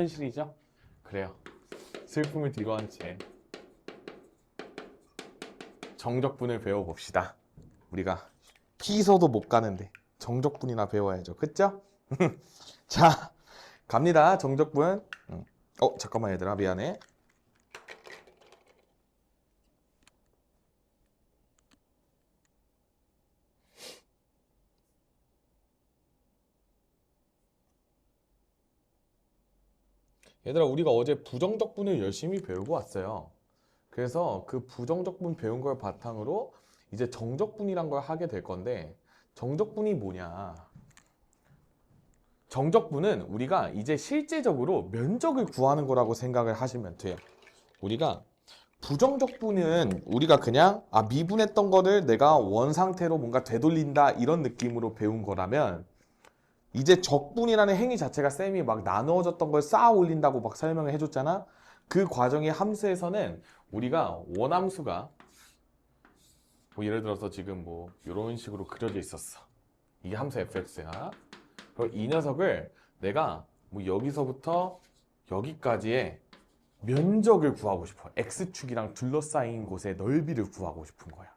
현실이죠? 그래요. 슬픔을 뒤로한 채 정적분을 배워봅시다. 우리가 피서도 못 가는데 정적분이나 배워야죠. 그쵸? 자, 갑니다. 정적분. 잠깐만 얘들아, 미안해. 얘들아, 우리가 어제 부정적분을 열심히 배우고 왔어요. 그래서 그 부정적분 배운 걸 바탕으로 이제 정적분이란 걸 하게 될 건데, 정적분이 뭐냐? 정적분은 우리가 이제 실제적으로 면적을 구하는 거라고 생각을 하시면 돼요. 우리가 부정적분은 우리가 그냥 미분했던 거를 내가 원 상태로 뭔가 되돌린다 이런 느낌으로 배운 거라면, 이제 적분이라는 행위 자체가 쌤이 막 나누어졌던 걸 쌓아 올린다고 막 설명을 해줬잖아. 그 과정의 함수에서는 우리가 원함수가 뭐 예를 들어서 지금 뭐 이런 식으로 그려져 있었어. 이게 함수 fx야. 그리고 이 녀석을 내가 뭐 여기서부터 여기까지의 면적을 구하고 싶어. x축이랑 둘러싸인 곳의 넓이를 구하고 싶은 거야.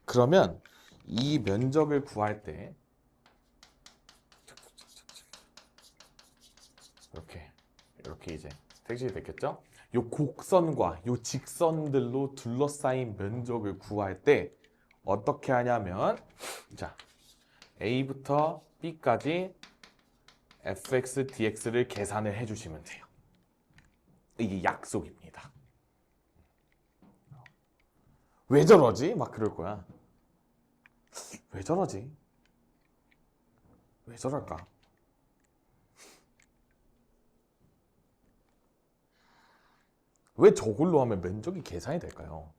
그러면 이 면적을 구할 때 이렇게 이제 색칠이 됐겠죠? 요 곡선과 요 직선들로 둘러싸인 면적을 구할 때 어떻게 하냐면, 자, A부터 B까지 fx, dx를 계산을 해주시면 돼요. 이게 약속입니다. 왜 저러지? 막 그럴 거야. 왜 저러지? 왜 저럴까? 왜 저걸로 하면 면적이 계산이 될까요?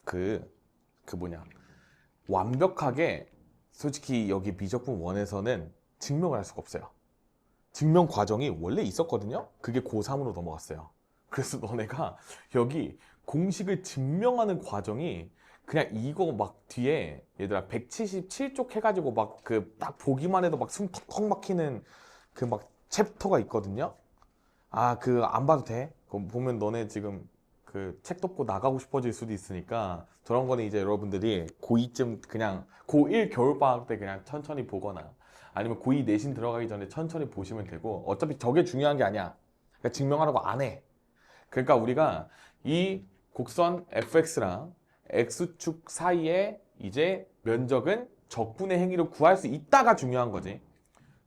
그 뭐냐, 완벽하게 솔직히 여기 미적분 원에서는 증명을 할 수가 없어요. 증명 과정이 원래 있었거든요. 그게 고3으로 넘어갔어요. 그래서 너네가 여기 공식을 증명하는 과정이 그냥 이거 막 뒤에 얘들아 177쪽 해가지고 막 그 딱 보기만 해도 막 숨 턱턱 막히는 그 막 챕터가 있거든요. 그 안 봐도 돼. 그거 보면 너네 지금 그 책 덮고 나가고 싶어질 수도 있으니까, 저런 거는 이제 여러분들이 고2쯤 그냥 고1 겨울방학 때 그냥 천천히 보거나 아니면 고2 내신 들어가기 전에 천천히 보시면 되고, 어차피 저게 중요한 게 아니야. 그러니까 증명하라고 안 해. 그러니까 우리가 이 곡선 fx랑 x축 사이에 이제 면적은 적분의 행위로 구할 수 있다가 중요한 거지.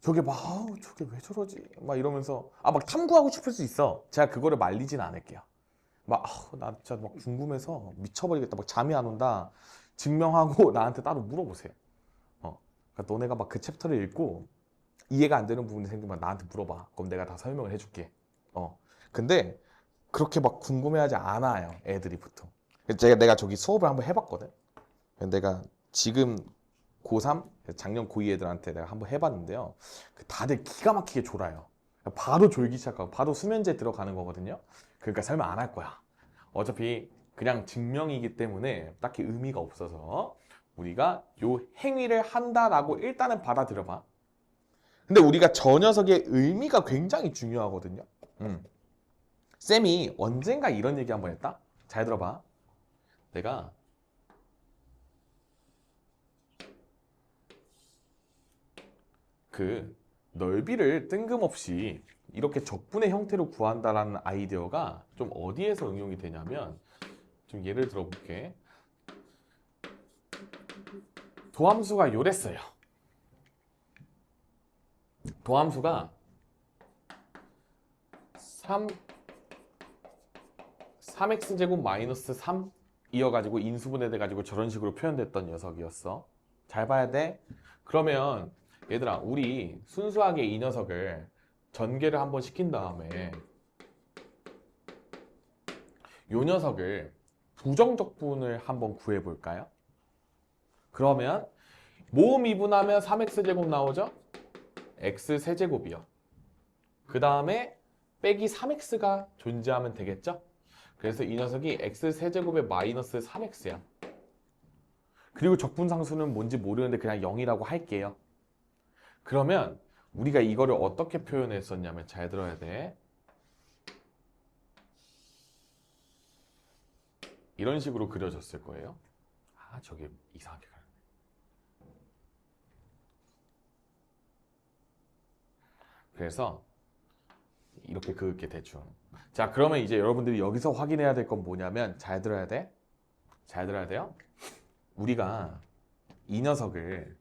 저게 막 저게 왜 저러지? 막 이러면서 막 탐구하고 싶을 수 있어. 제가 그거를 말리진 않을게요. 나 진짜 막 궁금해서 미쳐버리겠다. 막 잠이 안 온다. 증명하고 나한테 따로 물어보세요. 그러니까 너네가 막 그 챕터를 읽고 이해가 안 되는 부분이 생기면 나한테 물어봐. 그럼 내가 다 설명을 해줄게. 근데 그렇게 막 궁금해하지 않아요, 애들이 보통. 내가 저기 수업을 한번 해봤거든. 내가 지금 고3, 작년 고2 애들한테 내가 한번 해봤는데요. 다들 기가 막히게 졸아요. 바로 졸기 시작하고 바로 수면제 들어가는 거거든요. 그러니까 설명 안 할 거야. 어차피 그냥 증명이기 때문에 딱히 의미가 없어서 우리가 요 행위를 한다라고 일단은 받아들여봐. 근데 우리가 저 녀석의 의미가 굉장히 중요하거든요. 쌤이 언젠가 이런 얘기 한번 했다? 잘 들어봐. 내가 그 넓이를 뜬금없이 이렇게 적분의 형태로 구한다라는 아이디어가 좀 어디에서 응용이 되냐면, 좀 예를 들어 볼게. 도함수가 요랬어요. 도함수가 3x제곱 마이너스 3 이어가지고 인수분해돼가지고 저런 식으로 표현됐던 녀석이었어. 잘 봐야 돼. 그러면 얘들아, 우리 순수하게 이 녀석을 전개를 한번 시킨 다음에 요 녀석을 부정적분을 한번 구해볼까요? 그러면 모음 미분하면 3x제곱 나오죠? x 세제곱이요. 그 다음에 빼기 3x가 존재하면 되겠죠? 그래서 이 녀석이 x 세제곱에 마이너스 3x야. 그리고 적분상수는 뭔지 모르는데 그냥 0이라고 할게요. 그러면 우리가 이거를 어떻게 표현했었냐면 잘 들어야 돼. 이런 식으로 그려졌을 거예요. 아, 저게 이상하게 가네. 그래서 이렇게 그을게 대충. 자, 그러면 이제 여러분들이 여기서 확인해야 될 건 뭐냐면 잘 들어야 돼. 잘 들어야 돼요. 우리가 이 녀석을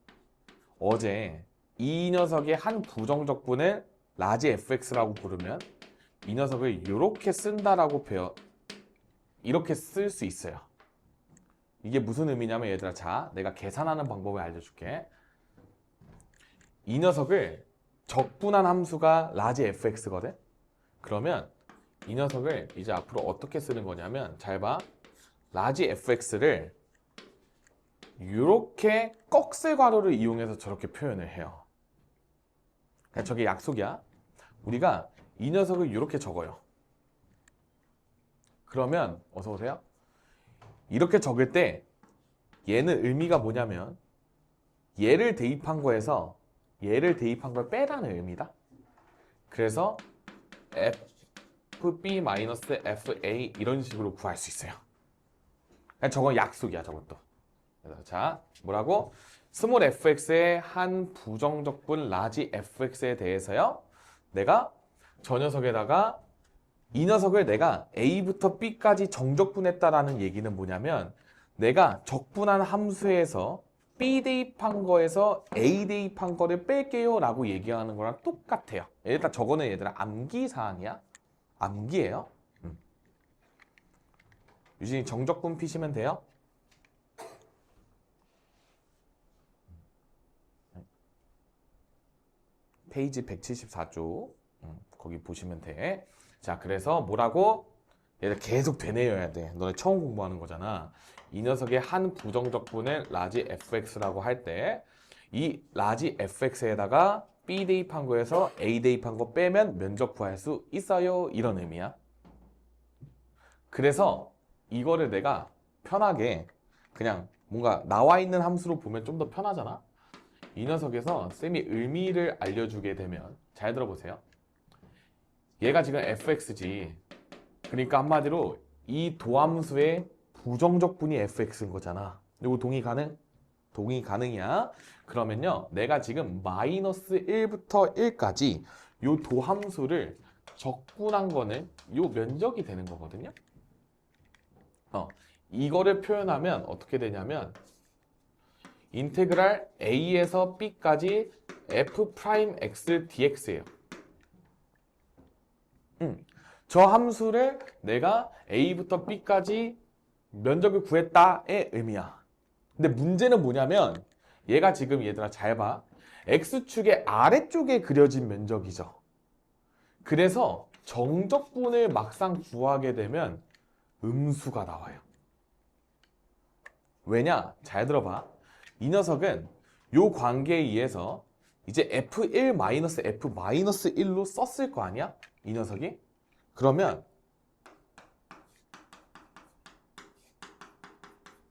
어제 이 녀석의 한 부정적분을 라지 fx라고 부르면 이 녀석을 이렇게 쓴다라고 이렇게 쓸 수 있어요. 이게 무슨 의미냐면 얘들아, 자, 내가 계산하는 방법을 알려줄게. 이 녀석을 적분한 함수가 라지 fx거든. 그러면 이 녀석을 이제 앞으로 어떻게 쓰는 거냐면 잘 봐. 라지 fx를 이렇게 꺽쇠 괄호를 이용해서 저렇게 표현을 해요. 그러니까 저게 약속이야. 우리가 이 녀석을 이렇게 적어요. 그러면 어서 오세요. 이렇게 적을 때 얘는 의미가 뭐냐면 얘를 대입한 거에서 얘를 대입한 걸 빼라는 의미다. 그래서 fb-fa 이런 식으로 구할 수 있어요. 그러니까 저건 약속이야, 저것도. 그래서 자, 뭐라고? 스몰 fx의 한 부정적분 라지 fx에 대해서요. 내가 저 녀석에다가 이 녀석을 내가 a부터 b까지 정적분했다라는 얘기는 뭐냐면 내가 적분한 함수에서 b 대입한 거에서 a 대입한 거를 뺄게요 라고 얘기하는 거랑 똑같아요. 일단 저거는 얘들아 암기사항이야. 암기예요. 유진이 정적분 피시면 돼요. 페이지 174쪽 거기 보시면 돼. 자, 그래서 뭐라고? 얘들 계속 되뇌어야 돼. 너네 처음 공부하는 거잖아. 이 녀석의 한 부정적분을 라지 fx라고 할 때 이 라지 fx에다가 b 대입한 거에서 a 대입한 거 빼면 면적 구할 수 있어요. 이런 의미야. 그래서 이거를 내가 편하게 그냥 뭔가 나와 있는 함수로 보면 좀 더 편하잖아. 이 녀석에서 쌤이 의미를 알려주게 되면 잘 들어보세요. 얘가 지금 fx지. 그러니까 한마디로 이 도함수의 부정적분이 fx인 거잖아. 이거 동의 가능? 동의 가능이야. 그러면요, 내가 지금 마이너스 1부터 1까지 이 도함수를 적분한 거는 이 면적이 되는 거거든요. 이거를 표현하면 어떻게 되냐면 인테그랄 a에서 b까지 f'x dx예요. 저 함수를 내가 a부터 b까지 면적을 구했다의 의미야. 근데 문제는 뭐냐면 얘가 지금 얘들아 잘 봐. x축의 아래쪽에 그려진 면적이죠. 그래서 정적분을 막상 구하게 되면 음수가 나와요. 왜냐? 잘 들어봐. 이 녀석은 요 관계에 의해서 이제 f1-f-1로 썼을 거 아니야? 이 녀석이? 그러면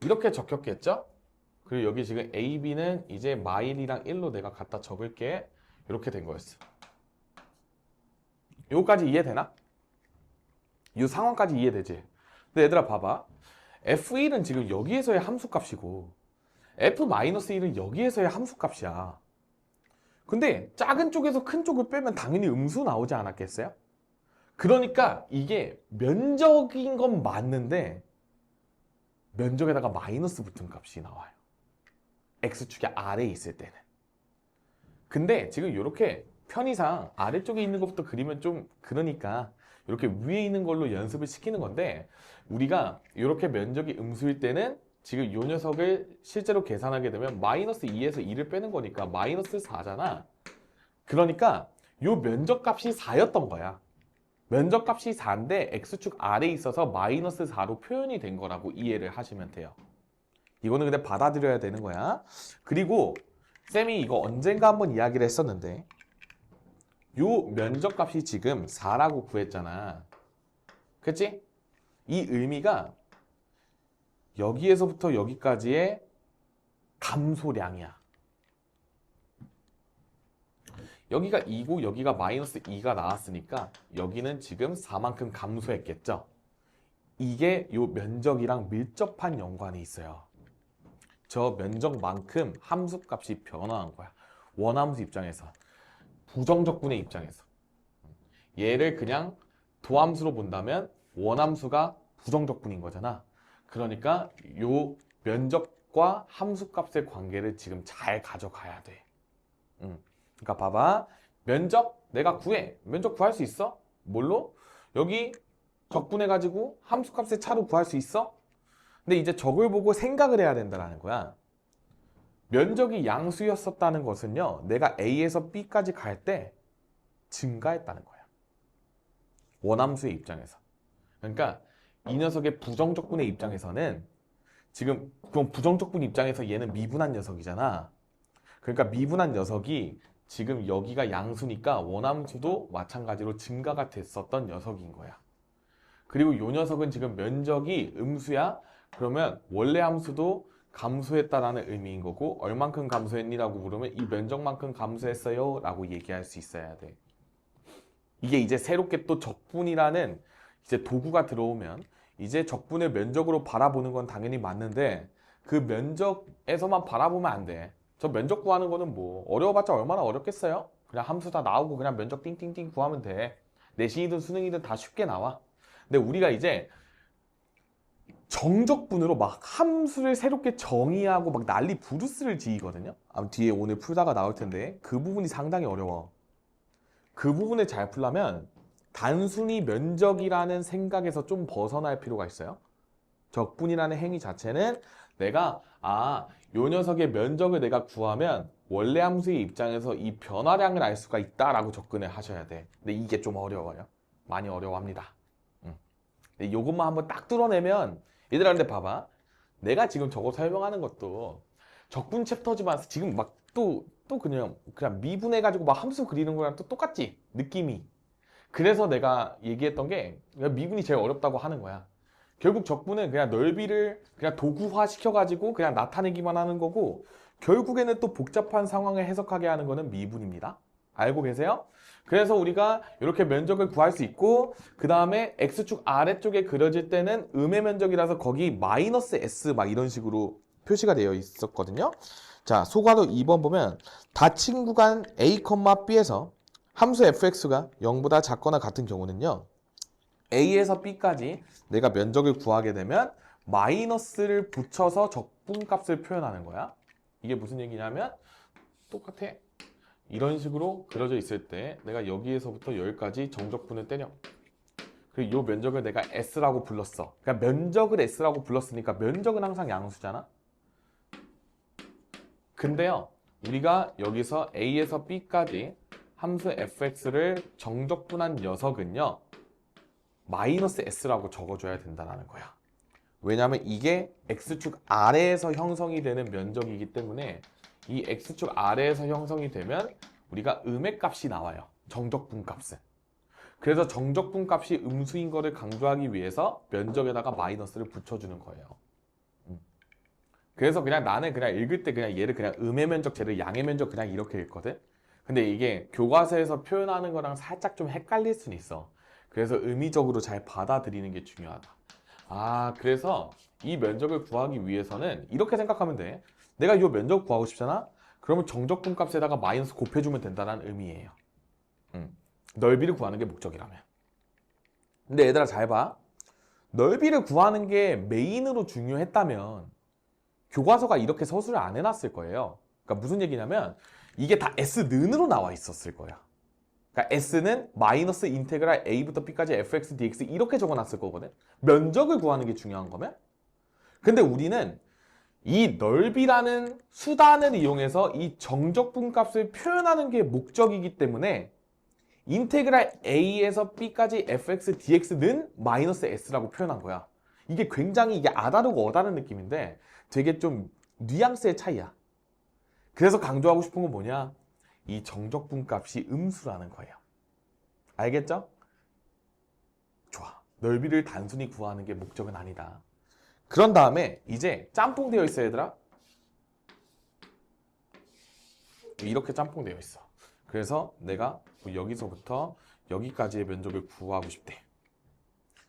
이렇게 적혔겠죠? 그리고 여기 지금 a, b는 이제 마일이랑 1로 내가 갖다 적을게. 이렇게 된 거였어. 요까지 이해되나? 이 상황까지 이해되지? 근데 얘들아 봐봐. f1은 지금 여기에서의 함수값이고 f-1은 여기에서의 함수값이야. 근데 작은 쪽에서 큰 쪽을 빼면 당연히 음수 나오지 않았겠어요? 그러니까 이게 면적인 건 맞는데 면적에다가 마이너스 붙은 값이 나와요. x축의 아래에 있을 때는. 근데 지금 이렇게 편의상 아래쪽에 있는 것부터 그리면 좀 그러니까 이렇게 위에 있는 걸로 연습을 시키는 건데 우리가 이렇게 면적이 음수일 때는 지금 이 녀석을 실제로 계산하게 되면 마이너스 2에서 2를 빼는 거니까 마이너스 4잖아. 그러니까 이 면적값이 4였던 거야. 면적값이 4인데 x축 아래에 있어서 마이너스 4로 표현이 된 거라고 이해를 하시면 돼요. 이거는 근데 받아들여야 되는 거야. 그리고 쌤이 이거 언젠가 한번 이야기를 했었는데 요 면적값이 지금 4라고 구했잖아. 그치? 이 의미가 여기에서부터 여기까지의 감소량이야. 여기가 2고 여기가 마이너스 2가 나왔으니까 여기는 지금 4만큼 감소했겠죠. 이게 요 면적이랑 밀접한 연관이 있어요. 저 면적만큼 함수값이 변화한 거야. 원함수 입장에서, 부정적분의 입장에서. 얘를 그냥 도함수로 본다면 원함수가 부정적분인 거잖아. 그러니까 요 면적과 함수값의 관계를 지금 잘 가져가야 돼. 그러니까 봐봐. 면적 내가 구해. 면적 구할 수 있어? 뭘로? 여기 적분해가지고 함수값의 차로 구할 수 있어? 근데 이제 적을 보고 생각을 해야 된다는 거야. 면적이 양수였었다는 것은요, 내가 A에서 B까지 갈 때 증가했다는 거야. 원함수의 입장에서. 그러니까 이 녀석의 부정적분의 입장에서는 지금 그럼 부정적분 입장에서 얘는 미분한 녀석이잖아. 그러니까 미분한 녀석이 지금 여기가 양수니까 원함수도 마찬가지로 증가가 됐었던 녀석인 거야. 그리고 이 녀석은 지금 면적이 음수야. 그러면 원래 함수도 감소했다라는 의미인 거고, 얼만큼 감소했니라고 물으면 이 면적만큼 감소했어요 라고 얘기할 수 있어야 돼. 이게 이제 새롭게 또 적분이라는 이제 도구가 들어오면 이제 적분을 면적으로 바라보는 건 당연히 맞는데 그 면적에서만 바라보면 안 돼. 저 면적 구하는 거는 뭐 어려워봤자 얼마나 어렵겠어요? 그냥 함수 다 나오고 그냥 면적 띵띵띵 구하면 돼. 내신이든 수능이든 다 쉽게 나와. 근데 우리가 이제 정적분으로 막 함수를 새롭게 정의하고 막 난리 부르스를 지이거든요. 아마 뒤에 오늘 풀다가 나올 텐데 그 부분이 상당히 어려워. 그 부분을 잘 풀려면 단순히 면적이라는 생각에서 좀 벗어날 필요가 있어요. 적분이라는 행위 자체는 내가 요 녀석의 면적을 내가 구하면 원래 함수의 입장에서 이 변화량을 알 수가 있다라고 접근을 하셔야 돼. 근데 이게 좀 어려워요. 많이 어려워합니다. 근데 요것만 한번 딱 뚫어내면 얘들아, 근데 봐봐. 내가 지금 저거 설명하는 것도 적분 챕터지만 지금 막 또 그냥 미분해가지고 막 함수 그리는 거랑 또 똑같지? 느낌이. 그래서 내가 얘기했던 게 미분이 제일 어렵다고 하는 거야. 결국 적분은 그냥 넓이를 그냥 도구화 시켜가지고 그냥 나타내기만 하는 거고, 결국에는 또 복잡한 상황을 해석하게 하는 거는 미분입니다. 알고 계세요? 그래서 우리가 이렇게 면적을 구할 수 있고, 그 다음에 X축 아래쪽에 그려질 때는 음의 면적이라서 거기 마이너스 S 막 이런 식으로 표시가 되어 있었거든요. 자, 소괄호 2번 보면 닫힌 구간 A, B에서 함수 fx가 0보다 작거나 같은 경우는요, A에서 B까지 내가 면적을 구하게 되면 마이너스를 붙여서 적분값을 표현하는 거야. 이게 무슨 얘기냐면 똑같아. 이런 식으로 그려져 있을 때 내가 여기에서부터 여기까지 정적분을 때려. 그리고 이 면적을 내가 S라고 불렀어. 그러니까 면적을 S라고 불렀으니까 면적은 항상 양수잖아. 근데요, 우리가 여기서 A에서 B까지 함수 fx를 정적분한 녀석은요, 마이너스 S라고 적어줘야 된다는 거야. 왜냐하면 이게 X축 아래에서 형성이 되는 면적이기 때문에 이 X축 아래에서 형성이 되면 우리가 음의 값이 나와요. 정적분 값은. 그래서 정적분 값이 음수인 거를 강조하기 위해서 면적에다가 마이너스를 붙여주는 거예요. 그래서 그냥 나는 그냥 읽을 때 그냥 얘를 그냥 음의 면적, 쟤를 양의 면적 그냥 이렇게 읽거든. 근데 이게 교과서에서 표현하는 거랑 살짝 좀 헷갈릴 수는 있어. 그래서 의미적으로 잘 받아들이는 게 중요하다. 그래서 이 면적을 구하기 위해서는 이렇게 생각하면 돼. 내가 이 면적 구하고 싶잖아? 그러면 정적분 값에다가 마이너스 곱해주면 된다는 의미예요. 넓이를 구하는 게 목적이라면. 근데 얘들아 잘 봐. 넓이를 구하는 게 메인으로 중요했다면 교과서가 이렇게 서술을 안 해놨을 거예요. 그러니까 무슨 얘기냐면 이게 다 S는으로 나와 있었을 거야. 그러니까 S는 마이너스 인테그랄 A부터 B까지 fx, dx 이렇게 적어놨을 거거든. 면적을 구하는 게 중요한 거면. 근데 우리는 이 넓이라는 수단을 이용해서 이 정적분 값을 표현하는 게 목적이기 때문에 인테그랄 A에서 B까지 fx, dx는 마이너스 S라고 표현한 거야. 이게 굉장히 이게 아다르고 어다른 느낌인데 되게 좀 뉘앙스의 차이야. 그래서 강조하고 싶은 건 뭐냐? 이 정적분 값이 음수라는 거예요. 알겠죠? 좋아. 넓이를 단순히 구하는 게 목적은 아니다. 그런 다음에 이제 짬뽕 되어 있어, 얘들아. 이렇게 짬뽕 되어 있어. 그래서 내가 여기서부터 여기까지의 면적을 구하고 싶대.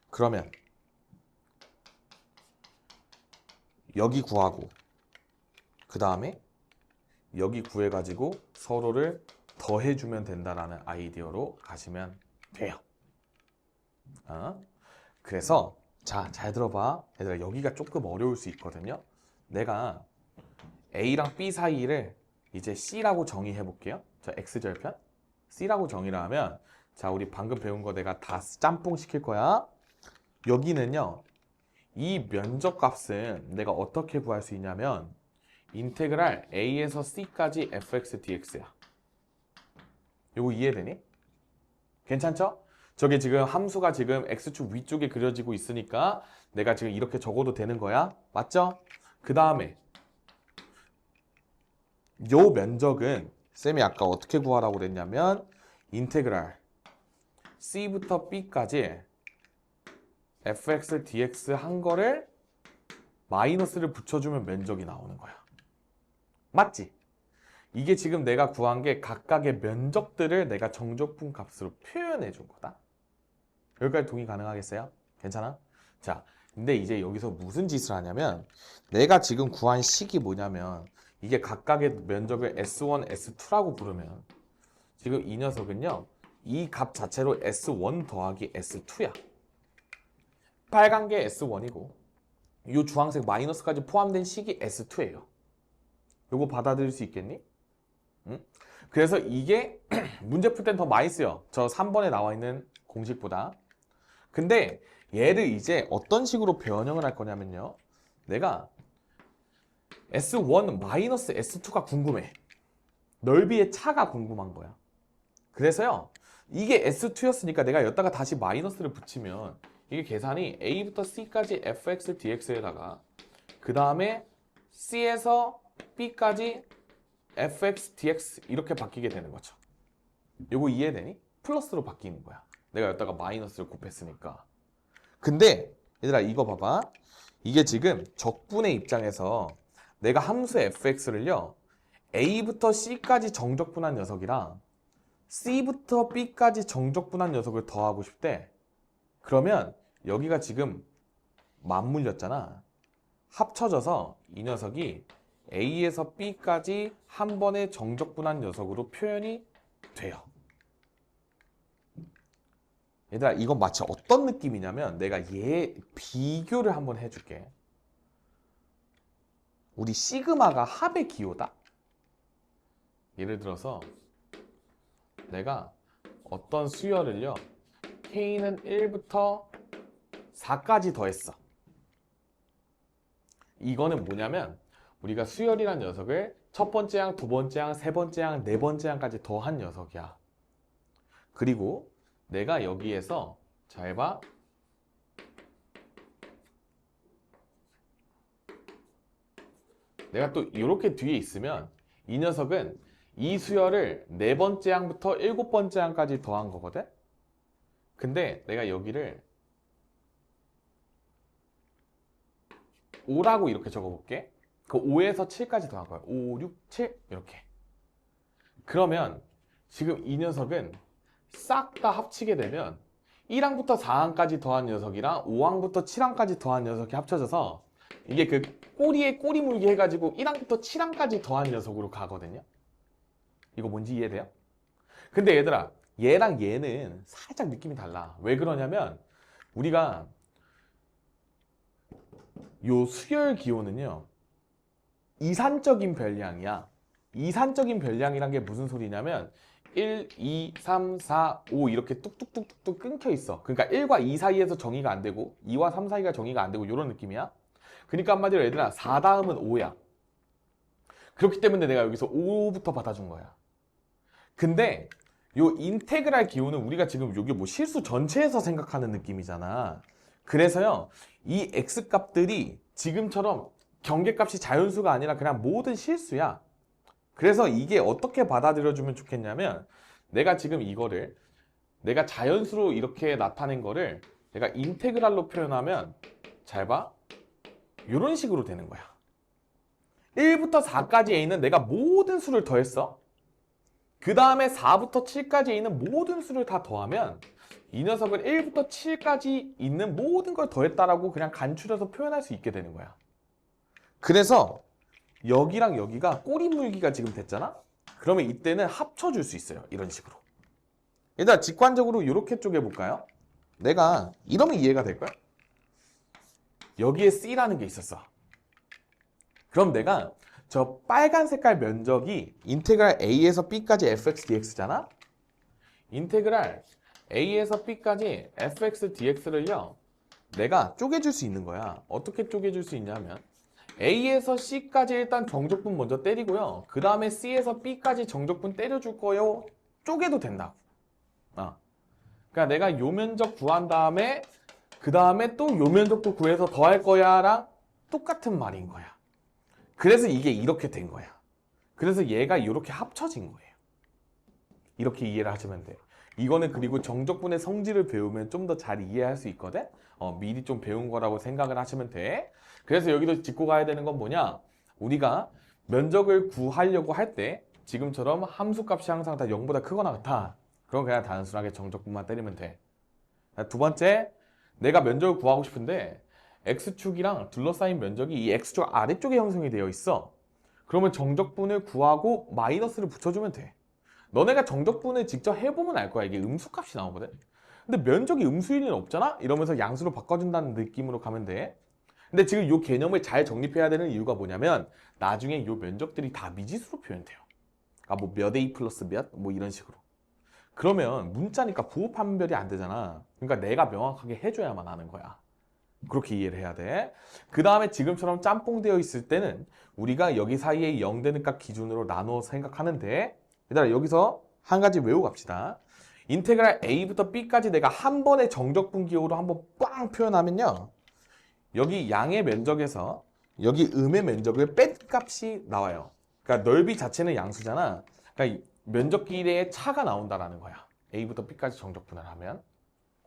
그러면 여기 구하고 그 다음에 여기 구해가지고 서로를 더해주면 된다라는 아이디어로 가시면 돼요. 그래서 자, 잘 들어봐. 얘들아, 여기가 조금 어려울 수 있거든요. 내가 A랑 B 사이를 이제 C라고 정의해 볼게요. 저 X절편 C라고 정의를 하면, 자, 우리 방금 배운 거 내가 다 짬뽕 시킬 거야. 여기는요, 이 면적 값은 내가 어떻게 구할 수 있냐면 인테그랄 A에서 C까지 fx dx야. 이거 이해되니? 괜찮죠? 저게 지금 함수가 지금 x축 위쪽에 그려지고 있으니까 내가 지금 이렇게 적어도 되는 거야. 맞죠? 그 다음에 요 면적은 쌤이 아까 어떻게 구하라고 그랬냐면 인테그랄 C부터 B까지 fx dx 한 거를 마이너스를 붙여주면 면적이 나오는 거야. 맞지? 이게 지금 내가 구한 게 각각의 면적들을 내가 정적분 값으로 표현해 준 거다. 여기까지 동의 가능하겠어요? 괜찮아? 자, 근데 이제 여기서 무슨 짓을 하냐면 내가 지금 구한 식이 뭐냐면 이게 각각의 면적을 S1, S2라고 부르면 지금 이 녀석은요, 이 값 자체로 S1 더하기 S2야. 빨간 게 S1이고 이 주황색 마이너스까지 포함된 식이 S2예요. 요거 받아들일 수 있겠니? 응? 그래서 이게 문제 풀 땐 더 많이 쓰여. 저 3번에 나와 있는 공식보다. 근데 얘를 이제 어떤 식으로 변형을 할 거냐면요, 내가 S1 마이너스 S2가 궁금해. 넓이의 차가 궁금한 거야. 그래서요, 이게 S2였으니까 내가 여기다가 다시 마이너스를 붙이면 이게 계산이 A부터 C까지 fx dx에다가 그 다음에 C에서 B까지 fx dx 이렇게 바뀌게 되는 거죠. 이거 이해되니? 플러스로 바뀌는 거야. 내가 여기다가 마이너스를 곱했으니까. 근데 얘들아, 이거 봐봐. 이게 지금 적분의 입장에서 내가 함수 fx를요, A부터 C까지 정적분한 녀석이랑 C부터 B까지 정적분한 녀석을 더하고 싶대. 그러면 여기가 지금 맞물렸잖아. 합쳐져서 이 녀석이 A에서 B까지 한 번에 정적분한 녀석으로 표현이 돼요. 얘들아, 이건 마치 어떤 느낌이냐면 내가 얘 비교를 한번 해줄게. 우리 시그마가 합의 기호다. 예를 들어서 내가 어떤 수열을요, K는 1부터 4까지 더했어. 이거는 뭐냐면 우리가 수열이란 녀석을 첫 번째 항, 두 번째 항, 세 번째 항, 네 번째 항까지 더한 녀석이야. 그리고 내가 여기에서 잘 봐. 내가 또 이렇게 뒤에 있으면 이 녀석은 이 수열을 네 번째 항부터 일곱 번째 항까지 더한 거거든. 근데 내가 여기를 5라고 이렇게 적어볼게. 그 5에서 7까지 더한 거야. 5, 6, 7 이렇게. 그러면 지금 이 녀석은 싹 다 합치게 되면 1항부터 4항까지 더한 녀석이랑 5항부터 7항까지 더한 녀석이 합쳐져서 이게 그 꼬리에 꼬리 물기 해가지고 1항부터 7항까지 더한 녀석으로 가거든요. 이거 뭔지 이해돼요? 근데 얘들아, 얘랑 얘는 살짝 느낌이 달라. 왜 그러냐면 우리가 요 수열 기호는요, 이산적인 별량이야. 이산적인 별량이란 게 무슨 소리냐면 1, 2, 3, 4, 5 이렇게 뚝뚝뚝뚝 끊겨 있어. 그러니까 1과 2 사이에서 정의가 안 되고 2와 3 사이가 정의가 안 되고 이런 느낌이야. 그러니까 한마디로 얘들아, 4 다음은 5야. 그렇기 때문에 내가 여기서 5부터 받아준 거야. 근데 요 인테그랄 기호는 우리가 지금 여기 뭐 실수 전체에서 생각하는 느낌이잖아. 그래서요, 이 x값들이 지금처럼 경계값이 자연수가 아니라 그냥 모든 실수야. 그래서 이게 어떻게 받아들여주면 좋겠냐면 내가 지금 이거를 내가 자연수로 이렇게 나타낸 거를 내가 인테그랄로 표현하면 잘 봐. 이런 식으로 되는 거야. 1부터 4까지 A는 내가 모든 수를 더했어. 그 다음에 4부터 7까지 있는 모든 수를 다 더하면 이 녀석을 1부터 7까지 있는 모든 걸 더했다라고 그냥 간추려서 표현할 수 있게 되는 거야. 그래서 여기랑 여기가 꼬리 물기가 지금 됐잖아? 그러면 이때는 합쳐줄 수 있어요. 이런 식으로. 일단 직관적으로 이렇게 쪼개볼까요? 내가 이러면 이해가 될 거야. 여기에 C라는 게 있었어. 그럼 내가 저 빨간 색깔 면적이 인테그랄 A에서 B까지 fx dx잖아? 인테그랄 A에서 B까지 fx dx를요, 내가 쪼개줄 수 있는 거야. 어떻게 쪼개줄 수 있냐면 A에서 C까지 일단 정적분 먼저 때리고요. 그 다음에 C에서 B까지 정적분 때려줄 거요. 쪼개도 된다고. 그러니까 내가 요 면적 구한 다음에 그 다음에 또 요 면적도 구해서 더할 거야랑 똑같은 말인 거야. 그래서 이게 이렇게 된 거야. 그래서 얘가 이렇게 합쳐진 거예요. 이렇게 이해를 하시면 돼요. 이거는 그리고 정적분의 성질을 배우면 좀 더 잘 이해할 수 있거든? 미리 좀 배운 거라고 생각을 하시면 돼. 그래서 여기도 짚고 가야 되는 건 뭐냐? 우리가 면적을 구하려고 할 때 지금처럼 함수값이 항상 다 0보다 크거나 같아. 그럼 그냥 단순하게 정적분만 때리면 돼. 두 번째, 내가 면적을 구하고 싶은데 X축이랑 둘러싸인 면적이 이 X축 아래쪽에 형성이 되어 있어. 그러면 정적분을 구하고 마이너스를 붙여주면 돼. 너네가 정적분을 직접 해보면 알 거야. 이게 음수값이 나오거든. 근데 면적이 음수일 리는 없잖아? 이러면서 양수로 바꿔준다는 느낌으로 가면 돼. 근데 지금 이 개념을 잘 정립해야 되는 이유가 뭐냐면 나중에 이 면적들이 다 미지수로 표현돼요. 그러니까 뭐 몇 A 플러스 몇? 뭐 이런 식으로. 그러면 문자니까 부호 판별이 안 되잖아. 그러니까 내가 명확하게 해줘야만 하는 거야. 그렇게 이해를 해야 돼. 그 다음에 지금처럼 짬뽕 되어 있을 때는 우리가 여기 사이에 0 되는 값 기준으로 나누어 생각하는데, 얘들아 여기서 한 가지 외우고 갑시다. 인테그랄 A부터 B까지 내가 한 번에 정적분 기호로 한번 꽝 표현하면요, 여기 양의 면적에서 여기 음의 면적을 뺀 값이 나와요. 그러니까 넓이 자체는 양수잖아. 그러니까 면적끼리의 차가 나온다라는 거야. A부터 B까지 정적분을 하면.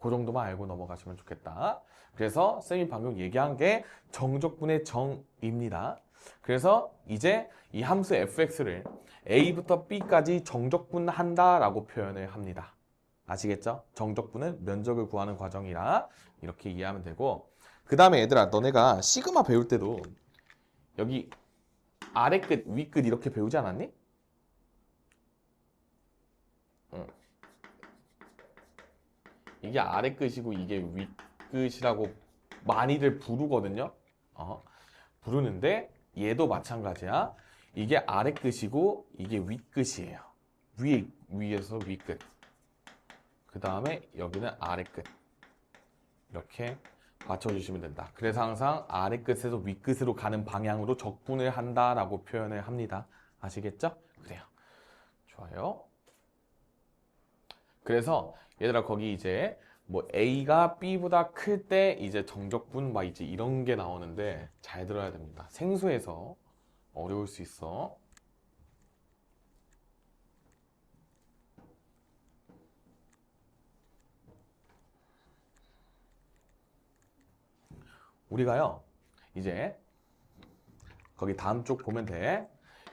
그 정도만 알고 넘어가시면 좋겠다. 그래서 쌤이 방금 얘기한 게 정적분의 정입니다. 그래서 이제 이 함수 fx를 A부터 B까지 정적분한다라고 표현을 합니다. 아시겠죠? 정적분은 면적을 구하는 과정이라 이렇게 이해하면 되고, 그 다음에 얘들아 너네가 시그마 배울 때도 여기 아래 끝, 위 끝 이렇게 배우지 않았니? 응. 이게 아래 끝이고 이게 위 끝이라고 많이들 부르거든요. 부르는데 얘도 마찬가지야. 이게 아래 끝이고 이게 위 끝이에요. 위에서 위 끝. 그 다음에 여기는 아래 끝. 이렇게 맞춰주시면 된다. 그래서 항상 아래 끝에서 위 끝으로 가는 방향으로 적분을 한다라고 표현을 합니다. 아시겠죠? 그래요. 좋아요. 그래서 얘들아 거기 이제 뭐 A가 B보다 클 때 이제 정적분 막 이제 이런 게 나오는데 잘 들어야 됩니다. 생소해서 어려울 수 있어. 우리가요 이제 거기 다음 쪽 보면 돼.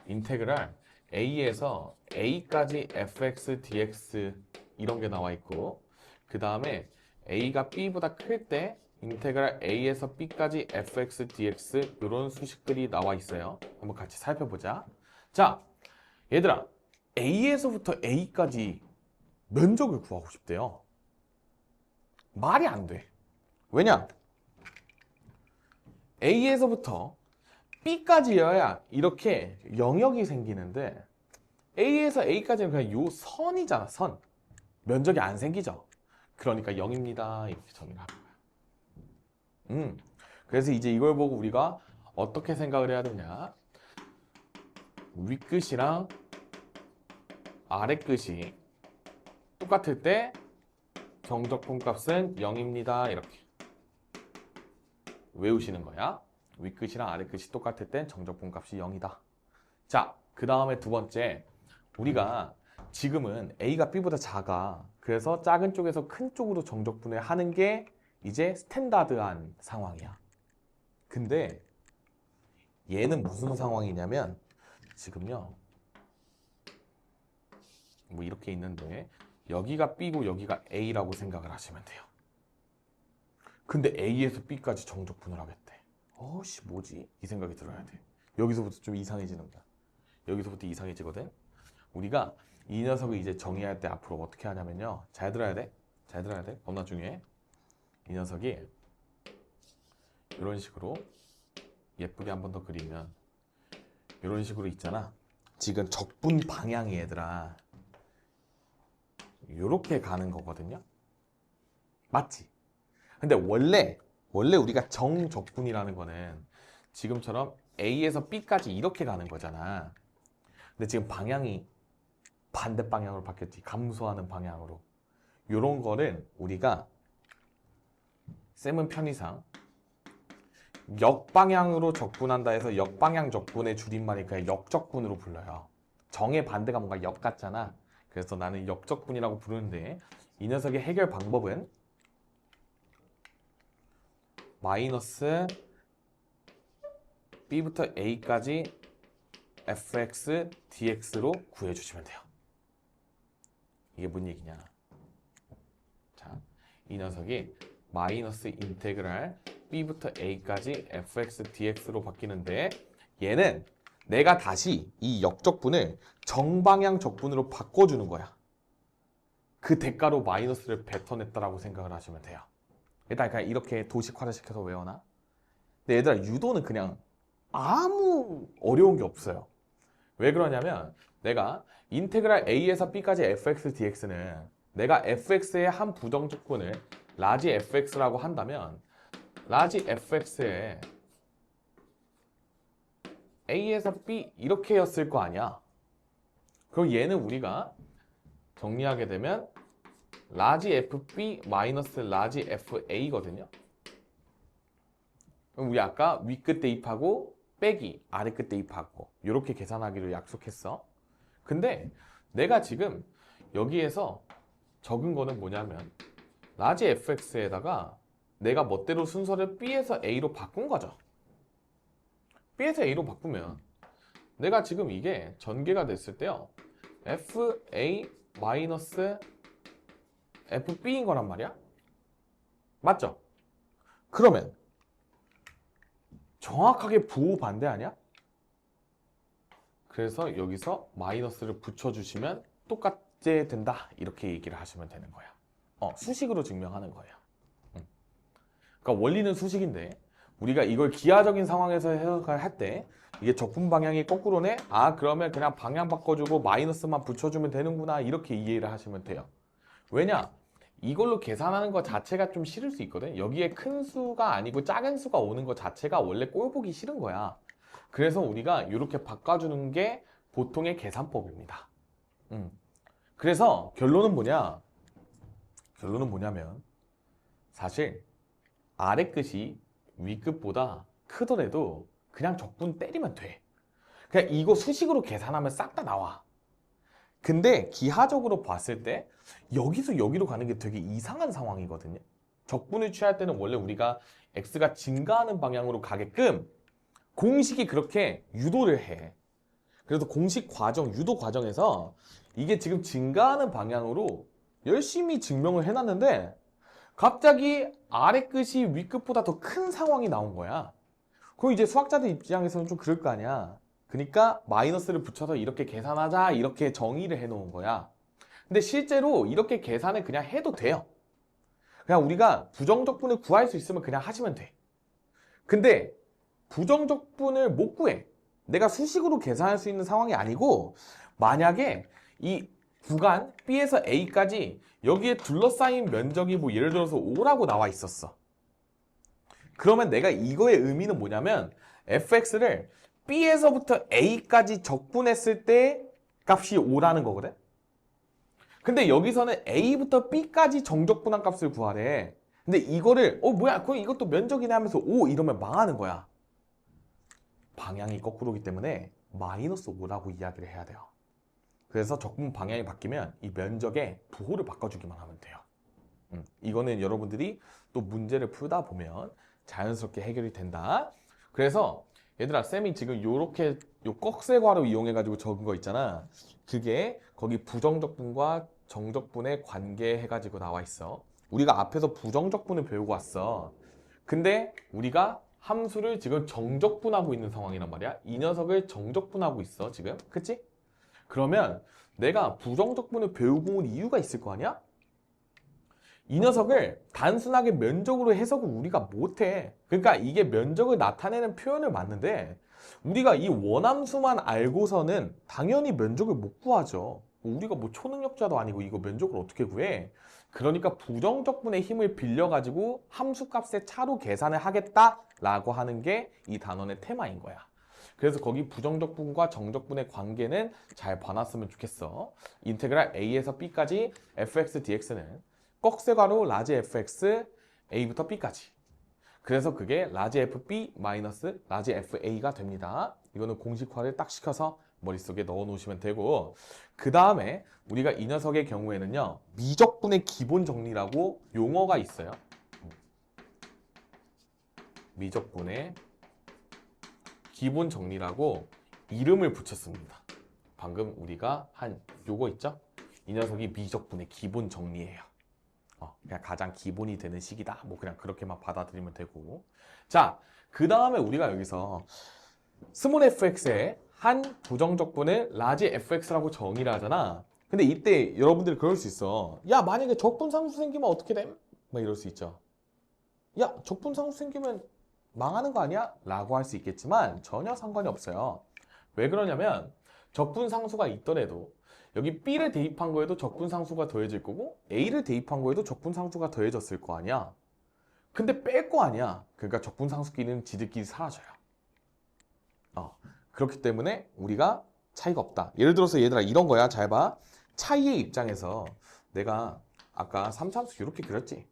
인테그랄 A에서 A까지 fx dx 이런 게 나와 있고, 그 다음에 A가 B보다 클 때 인테그랄 A에서 B까지 fx dx 이런 수식들이 나와 있어요. 한번 같이 살펴보자. 자, 얘들아 A에서부터 A까지 면적을 구하고 싶대요. 말이 안 돼. 왜냐? A에서부터 B까지여야 이렇게 영역이 생기는데 A에서 A까지는 그냥 요 선이잖아, 선. 면적이 안 생기죠. 그러니까 0입니다. 이렇게 정의를 하는 거야. 그래서 이제 이걸 보고 우리가 어떻게 생각을 해야 되냐? 윗끝이랑 아래끝이 똑같을 때 정적분 값은 0입니다. 이렇게 외우시는 거야. 윗끝이랑 아래끝이 똑같을 땐 정적분 값이 0이다. 자, 그 다음에 두 번째, 우리가 지금은 A가 B보다 작아. 그래서 작은 쪽에서 큰 쪽으로 정적분을 하는 게 이제 스탠다드한 상황이야. 근데 얘는 무슨 상황이냐면 지금요 뭐 이렇게 있는데 여기가 B고 여기가 A라고 생각을 하시면 돼요. 근데 A에서 B까지 정적분을 하겠대. 어씨 뭐지? 이 생각이 들어야 돼. 여기서부터 좀 이상해지는 거야. 여기서부터 이상해지거든. 우리가 이 녀석을 이제 정의할 때 앞으로 어떻게 하냐면요. 잘 들어야 돼. 잘 들어야 돼. 겁나 중요해. 이 녀석이 이런 식으로 예쁘게 한 번 더 그리면 이런 식으로 있잖아. 지금 적분 방향이 얘들아 이렇게 가는 거거든요. 맞지? 근데 원래 우리가 정적분이라는 거는 지금처럼 A에서 B까지 이렇게 가는 거잖아. 근데 지금 방향이 반대 방향으로 바뀌었지. 감소하는 방향으로. 요런 거는 우리가 쌤은 편의상 역방향으로 적분한다 해서 역방향 적분의 줄임말이 그냥 역적분으로 불러요. 정의 반대가 뭔가 역 같잖아. 그래서 나는 역적분이라고 부르는데 이 녀석의 해결 방법은 마이너스 B부터 A까지 fx dx로 구해주시면 돼요. 이게 뭔 얘기냐? 자, 이 녀석이 마이너스 인테그랄 B부터 A까지 fx dx로 바뀌는데 얘는 내가 다시 이 역적분을 정방향 적분으로 바꿔주는 거야. 그 대가로 마이너스를 뱉어냈다라고 생각을 하시면 돼요. 일단 그냥 이렇게 도식화를 시켜서 외워놔. 근데 얘들아 유도는 그냥 아무 어려운 게 없어요. 왜 그러냐면 내가 인테그랄 A에서 B까지 fx dx는 내가 fx의 한 부정적분을 라지 fx라고 한다면 라지 fx에 A에서 B 이렇게였을 거 아니야. 그럼 얘는 우리가 정리하게 되면 라지 fb 마이너스 라지 fa거든요. 그럼 우리 아까 윗끝 대입하고 빼기 아래끝 대입하고 이렇게 계산하기로 약속했어. 근데 내가 지금 여기에서 적은 거는 뭐냐면 라지 fx에다가 내가 멋대로 순서를 B에서 A로 바꾼 거죠. B에서 A로 바꾸면 내가 지금 이게 전개가 됐을 때요. FA 마이너스 FB인 거란 말이야. 맞죠? 그러면 정확하게 부호 반대 아니야? 그래서 여기서 마이너스를 붙여주시면 똑같게 된다. 이렇게 얘기를 하시면 되는 거야. 수식으로 증명하는 거예요. 그러니까 원리는 수식인데 우리가 이걸 기하적인 상황에서 해석을 할 때 이게 적분 방향이 거꾸로네? 아 그러면 그냥 방향 바꿔주고 마이너스만 붙여주면 되는구나 이렇게 이해를 하시면 돼요. 왜냐? 이걸로 계산하는 것 자체가 좀 싫을 수 있거든. 여기에 큰 수가 아니고 작은 수가 오는 것 자체가 원래 꼴 보기 싫은 거야. 그래서 우리가 이렇게 바꿔주는 게 보통의 계산법입니다. 그래서 결론은 뭐냐? 결론은 뭐냐면 사실 아래 끝이 위 끝보다 크더라도 그냥 적분 때리면 돼. 그냥 이거 수식으로 계산하면 싹 다 나와. 근데 기하적으로 봤을 때 여기서 여기로 가는 게 되게 이상한 상황이거든요. 적분을 취할 때는 원래 우리가 x가 증가하는 방향으로 가게끔 공식이 그렇게 유도를 해. 그래서 공식 과정, 유도 과정에서 이게 지금 증가하는 방향으로 열심히 증명을 해놨는데 갑자기 아래 끝이 위 끝보다 더 큰 상황이 나온 거야. 그럼 이제 수학자들 입장에서는 좀 그럴 거 아니야. 그러니까 마이너스를 붙여서 이렇게 계산하자 이렇게 정의를 해 놓은 거야. 근데 실제로 이렇게 계산을 그냥 해도 돼요. 그냥 우리가 부정적분을 구할 수 있으면 그냥 하시면 돼. 근데 부정적분을 못 구해. 내가 수식으로 계산할 수 있는 상황이 아니고 만약에 이 구간 B에서 A까지 여기에 둘러싸인 면적이 뭐 예를 들어서 5라고 나와 있었어. 그러면 내가 이거의 의미는 뭐냐면 fx를 B에서부터 A까지 적분했을 때 값이 5라는 거거든. 근데 여기서는 A부터 B까지 정적분한 값을 구하래. 근데 이거를 뭐야 그럼 이것도 면적이네 하면서 5 이러면 망하는 거야. 방향이 거꾸로기 때문에 마이너스 5라고 이야기를 해야 돼요. 그래서 적분 방향이 바뀌면 이 면적의 부호를 바꿔주기만 하면 돼요. 이거는 여러분들이 또 문제를 풀다 보면 자연스럽게 해결이 된다. 그래서 얘들아, 쌤이 지금 요렇게 요 꺽쇠괄호 이용해가지고 적은 거 있잖아. 그게 거기 부정적분과 정적분의 관계 해가지고 나와 있어. 우리가 앞에서 부정적분을 배우고 왔어. 근데 우리가 함수를 지금 정적분하고 있는 상황이란 말이야. 이 녀석을 정적분하고 있어, 지금. 그치? 그러면 내가 부정적분을 배우고 온 이유가 있을 거 아니야? 이 녀석을 단순하게 면적으로 해석을 우리가 못해. 그러니까 이게 면적을 나타내는 표현을 맞는데 우리가 이 원함수만 알고서는 당연히 면적을 못 구하죠. 우리가 뭐 초능력자도 아니고 이거 면적을 어떻게 구해? 그러니까 부정적분의 힘을 빌려가지고 함수값의 차로 계산을 하겠다라고 하는 게 이 단원의 테마인 거야. 그래서 거기 부정적분과 정적분의 관계는 잘 봐놨으면 좋겠어. 인테그랄 a에서 b까지 fx dx는 꺽쇠괄호 라지 fx a부터 b까지. 그래서 그게 라지 fb 마이너스 라지 fa가 됩니다. 이거는 공식화를 딱 시켜서 머릿속에 넣어 놓으시면 되고, 그 다음에 우리가 이 녀석의 경우에는요, 미적분의 기본 정리라고 용어가 있어요. 미적분의 기본 정리라고 이름을 붙였습니다. 방금 우리가 한 요거 있죠? 이 녀석이 미적분의 기본 정리예요. 그냥 가장 기본이 되는 식이다. 뭐 그냥 그렇게만 받아들이면 되고. 자, 그 다음에 우리가 여기서 스몰 fx의 한 부정적분을 라지 fx라고 정의를 하잖아. 근데 이때 여러분들이 그럴 수 있어. 야, 만약에 적분상수 생기면 어떻게 됨? 막 이럴 수 있죠. 야, 적분상수 생기면 망하는 거 아니야? 라고 할 수 있겠지만 전혀 상관이 없어요. 왜 그러냐면 적분상수가 있더라도 여기 B를 대입한 거에도 적분상수가 더해질 거고 A를 대입한 거에도 적분상수가 더해졌을 거 아니야. 근데 뺄 거 아니야. 그러니까 적분상수끼리는 지들끼리 사라져요. 그렇기 때문에 우리가 차이가 없다. 예를 들어서 얘들아 이런 거야. 잘 봐. 차이의 입장에서 내가 아까 3참수 이렇게 그렸지.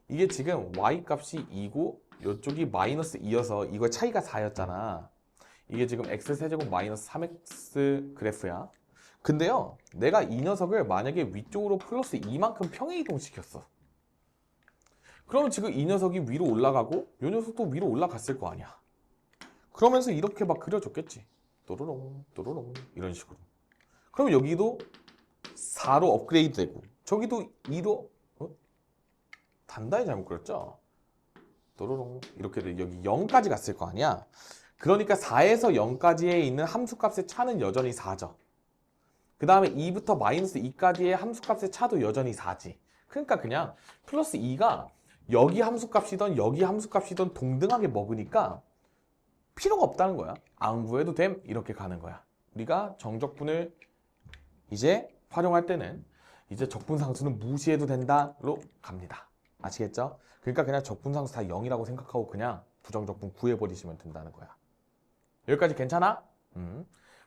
이게 지금 y 값이 2고 이쪽이 마이너스 2여서 이거 차이가 4였잖아. 이게 지금 x세제곱 마이너스 3x 그래프야. 근데요, 내가 이 녀석을 만약에 위쪽으로 플러스 2만큼 평행 이동시켰어. 그러면 지금 이 녀석이 위로 올라가고 이 녀석도 위로 올라갔을 거 아니야. 그러면서 이렇게 막 그려줬겠지. 또로롱 또로롱 이런 식으로. 그럼 여기도 4로 업그레이드 되고 저기도 2로 단단히 잘못 그렸죠? 또로롱 이렇게 돼. 여기 0까지 갔을 거 아니야. 그러니까 4에서 0까지에 있는 함수값의 차는 여전히 4죠. 그 다음에 2부터 마이너스 2까지의 함수값의 차도 여전히 4지. 그러니까 그냥 플러스 2가 여기 함수값이든 여기 함수값이든 동등하게 먹으니까 필요가 없다는 거야. 안 구해도 됨. 이렇게 가는 거야. 우리가 정적분을 이제 활용할 때는 이제 적분상수는 무시해도 된다로 갑니다. 아시겠죠? 그러니까 그냥 적분상수 다 0이라고 생각하고 그냥 부정적분 구해버리시면 된다는 거야. 여기까지 괜찮아?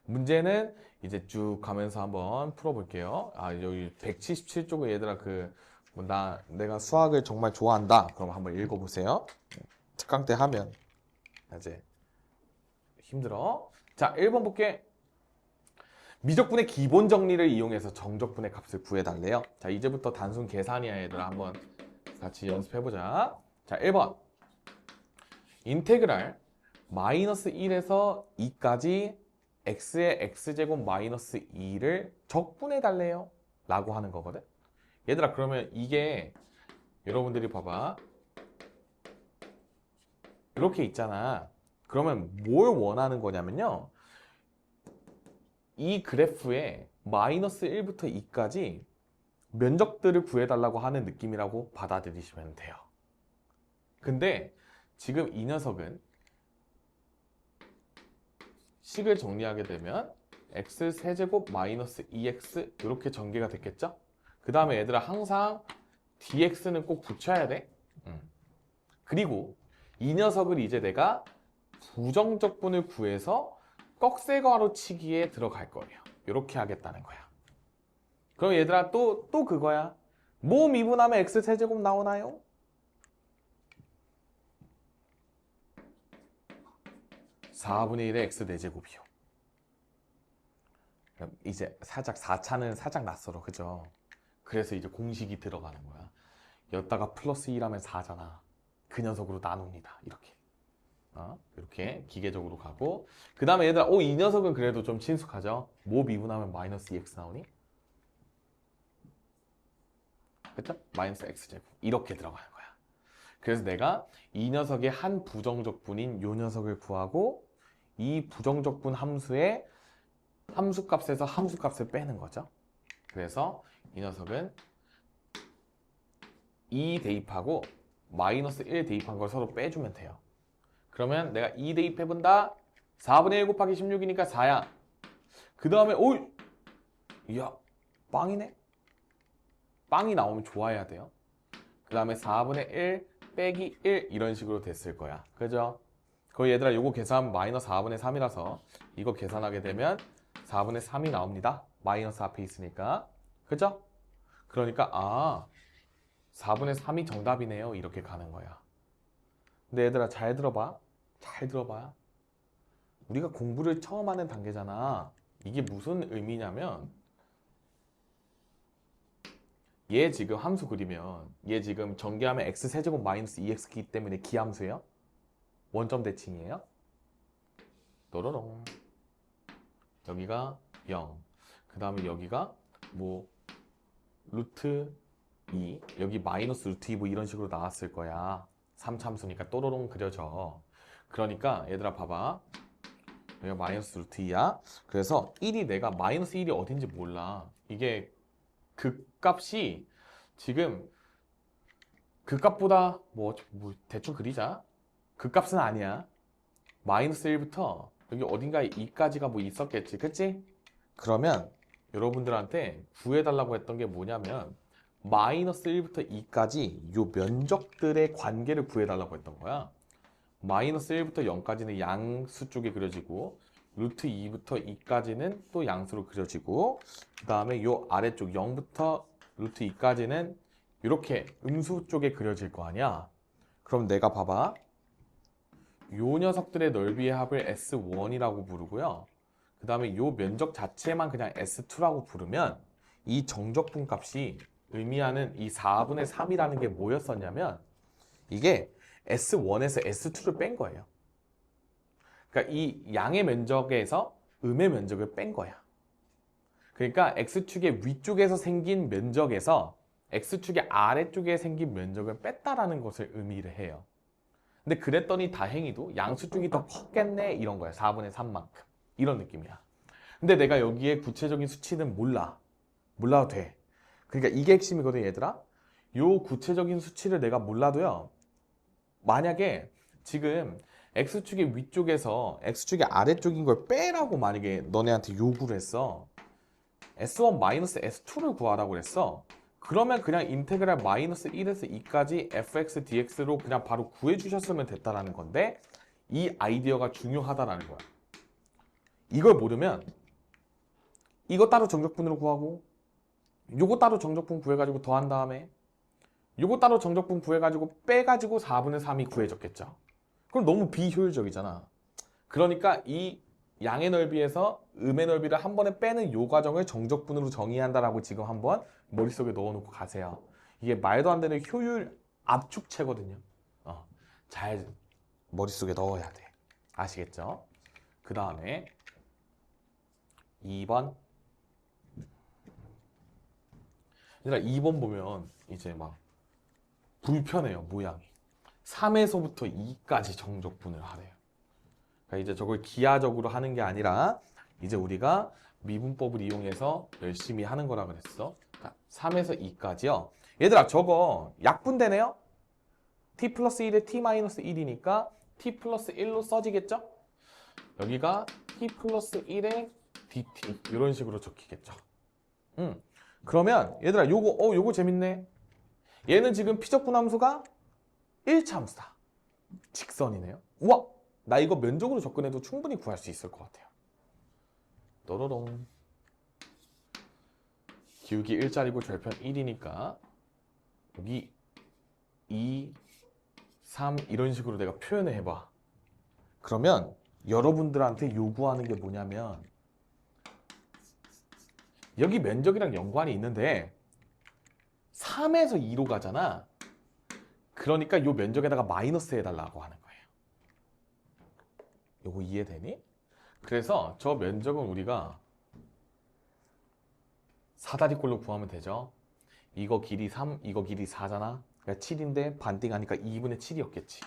문제는 이제 쭉 가면서 한번 풀어볼게요. 여기 177쪽에 얘들아 내가 수학을 정말 좋아한다. 그럼 한번 읽어보세요. 특강 때 하면 이제 힘들어. 자, 1번 볼게. 미적분의 기본 정리를 이용해서 정적분의 값을 구해달래요. 자, 이제부터 단순 계산이야, 얘들아. 한번 같이 연습해보자. 자, 1번. 인테그랄 마이너스 1에서 2까지 x의 x제곱 마이너스 2를 적분해달래요. 라고 하는 거거든. 얘들아, 그러면 이게 여러분들이 봐봐. 이렇게 있잖아. 그러면 뭘 원하는 거냐면요. 이 그래프에 마이너스 1부터 2까지 면적들을 구해달라고 하는 느낌이라고 받아들이시면 돼요. 근데 지금 이 녀석은 식을 정리하게 되면 x 세제곱 마이너스 2x 이렇게 전개가 됐겠죠? 그 다음에 얘들아 항상 dx는 꼭 붙여야 돼. 그리고 이 녀석을 이제 내가 부정적분을 구해서 꺽쇠괄호 치기에 들어갈 거예요. 이렇게 하겠다는 거야. 그럼 얘들아 또 그거야. 뭐 미분하면 x세제곱 나오나요? 4분의 1의 x 4제곱이요. 그럼 이제 살짝 4차는 살짝 낯설어. 그죠? 그래서 이제 공식이 들어가는 거야. 여기다가 플러스 1하면 4잖아. 그 녀석으로 나눕니다. 이렇게. 이렇게 기계적으로 가고 그 다음에 얘들아 이 녀석은 그래도 좀 친숙하죠? 뭐 미분하면 마이너스 2x 나오니? 그쵸? 마이너스 x제곱 이렇게 들어가는 거야. 그래서 내가 이 녀석의 한 부정적분인 요 녀석을 구하고 이 부정적분 함수의 함수값에서 함수값을 빼는 거죠. 그래서 이 녀석은 2 대입하고 마이너스 1 대입한 걸 서로 빼주면 돼요. 그러면 내가 2 대입해본다. 4분의 1 곱하기 16이니까 4야. 그 다음에 이야 빵이네. 빵이 나오면 좋아해야 돼요. 그 다음에 4분의 1 빼기 1 이런 식으로 됐을 거야. 그죠? 거기 얘들아 요거 계산하면 마이너스 4분의 3이라서 이거 계산하게 되면 4분의 3이 나옵니다. 마이너스 앞에 있으니까. 그죠? 그러니까 4분의 3이 정답이네요. 이렇게 가는 거야. 근데 얘들아 잘 들어봐. 잘 들어봐. 우리가 공부를 처음 하는 단계잖아. 이게 무슨 의미냐면 얘 지금 함수 그리면 얘 지금 전개하면 x세제곱 마이너스 2x이기 때문에 기함수예요. 원점 대칭이에요. 또로롱. 여기가 0. 그 다음에 여기가 뭐 루트 2. 여기 마이너스 루트 2 뭐 이런 식으로 나왔을 거야. 3참수니까 또로롱 그려져. 그러니까 얘들아 봐봐. 여기가 마이너스 루트 2야. 그래서 1이 내가 마이너스 1이 어딘지 몰라. 이게 극값이 지금 극값보다 뭐 대충 그리자. 극값은 아니야. 마이너스 1부터 여기 어딘가에 2까지가 뭐 있었겠지. 그치? 그러면 여러분들한테 구해달라고 했던 게 뭐냐면 마이너스 1부터 2까지 요 면적들의 관계를 구해달라고 했던 거야. 마이너스 1부터 0까지는 양수 쪽에 그려지고 루트 2부터 2까지는 또 양수로 그려지고 그 다음에 요 아래쪽 0부터 루트 2까지는 이렇게 음수 쪽에 그려질 거 아니야. 그럼 내가 봐봐. 요 녀석들의 넓이의 합을 S1이라고 부르고요. 그 다음에 요 면적 자체만 그냥 S2라고 부르면 이 정적분 값이 의미하는 이 4분의 3이라는 게 뭐였었냐면 이게 S1에서 S2를 뺀 거예요. 그러니까 이 양의 면적에서 음의 면적을 뺀 거야. 그러니까 X축의 위쪽에서 생긴 면적에서 X축의 아래쪽에 생긴 면적을 뺐다라는 것을 의미를 해요. 근데 그랬더니 다행히도 양수 쪽이 더 컸겠네 이런 거야. 4분의 3만큼. 이런 느낌이야. 근데 내가 여기에 구체적인 수치는 몰라도 돼. 그러니까 이게 핵심이거든 얘들아. 요 구체적인 수치를 내가 몰라도요. 만약에 지금 X축의 위쪽에서 X축의 아래쪽인 걸 빼라고 만약에 너네한테 요구를 했어. S1-S2를 구하라고 그랬어. 그러면 그냥 인테그랄 마이너스 1에서 2까지 fx dx로 그냥 바로 구해주셨으면 됐다라는 건데 이 아이디어가 중요하다라는 거야. 이걸 모르면 이거 따로 정적분으로 구하고 요거 따로 정적분 구해가지고 더한 다음에 요거 따로 정적분 구해가지고 빼가지고 4분의 3이 구해졌겠죠. 그럼 너무 비효율적이잖아. 그러니까 이 양의 넓이에서 음의 넓이를 한 번에 빼는 요 과정을 정적분으로 정의한다라고 지금 한번 머릿속에 넣어놓고 가세요. 이게 말도 안 되는 효율 압축체거든요. 잘 머릿속에 넣어야 돼. 아시겠죠? 그 다음에 2번. 얘들아 2번 보면 이제 막 불편해요. 모양이. 3에서부터 2까지 정적분을 하래요. 그러니까 이제 저걸 기하적으로 하는 게 아니라 이제 우리가 미분법을 이용해서 열심히 하는 거라 그랬어. 3에서 2까지요. 얘들아 저거 약분되네요. t 플러스 1에 t 마이너스 1이니까 t 플러스 1로 써지겠죠? 여기가 t 플러스 1에 dt 이런 식으로 적히겠죠. 그러면 얘들아 요거 재밌네. 얘는 지금 피적분 함수가 1차 함수다. 직선이네요. 우와! 나 이거 면적으로 접근해도 충분히 구할 수 있을 것 같아요. 또로롱. 기울기 1짜리고 절편 1이니까 여기 2, 3 이런 식으로 내가 표현을 해봐. 그러면 여러분들한테 요구하는 게 뭐냐면 여기 면적이랑 연관이 있는데 3에서 2로 가잖아. 그러니까 요 면적에다가 마이너스 해달라고 하는 거예요. 요거 이해되니? 그래서 저 면적은 우리가 사다리꼴로 구하면 되죠. 이거 길이 3, 이거 길이 4잖아. 그러니까 7인데 반띵하니까 2분의 7이었겠지.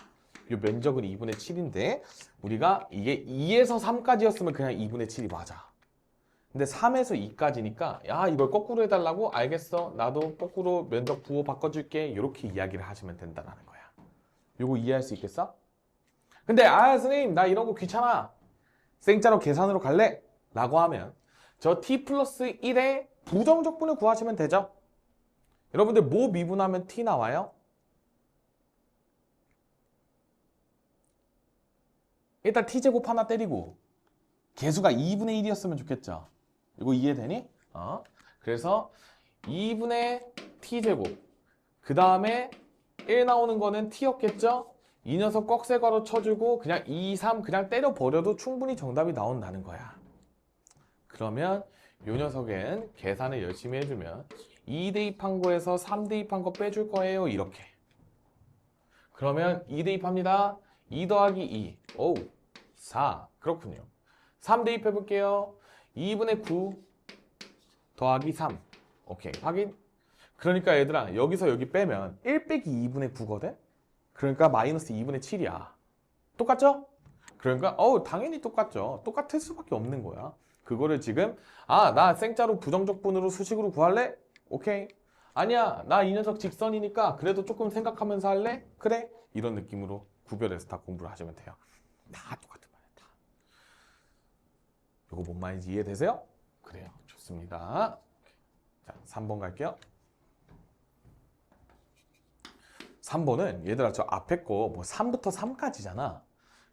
이 면적은 2분의 7인데 우리가 이게 2에서 3까지였으면 그냥 2분의 7이 맞아. 근데 3에서 2까지니까 야 이걸 거꾸로 해달라고? 알겠어. 나도 거꾸로 면적 부호 바꿔줄게. 이렇게 이야기를 하시면 된다는 거야. 요거 이해할 수 있겠어? 근데 선생님 나 이런 거 귀찮아. 생짜로 계산으로 갈래? 라고 하면 저 t 플러스 1의 부정적분을 구하시면 되죠. 여러분들 뭐 미분하면 t 나와요? 일단 t제곱 하나 때리고 개수가 2분의 1이었으면 좋겠죠. 이거 이해되니? 그래서 2분의 t제곱 그 다음에 1 나오는 거는 t였겠죠? 이 녀석 꺽쇠가로 쳐주고 그냥 2, 3 그냥 때려버려도 충분히 정답이 나온다는 거야. 그러면 이 녀석은 계산을 열심히 해주면 2 대입한 거에서 3 대입한 거 빼줄 거예요. 이렇게. 그러면 2 대입합니다. 2 더하기 2. 오, 4. 그렇군요. 3 대입해 볼게요. 2분의 9 더하기 3. 오케이. 확인. 그러니까 얘들아 여기서 여기 빼면 1 빼기 2분의 9거든? 그러니까 마이너스 2분의 7이야. 똑같죠? 그러니까 당연히 똑같죠. 똑같을 수밖에 없는 거야. 그거를 지금 나 생짜로 부정적분으로 수식으로 구할래? 오케이. 아니야 나 이 녀석 직선이니까 그래도 조금 생각하면서 할래? 그래. 이런 느낌으로 구별해서 다 공부를 하시면 돼요. 다 똑같은 말이야. 다. 이거 뭔 말인지 이해되세요? 그래요. 좋습니다. 자 3번 갈게요. 3번은 얘들아 저 앞에 거 뭐 3부터 3까지잖아.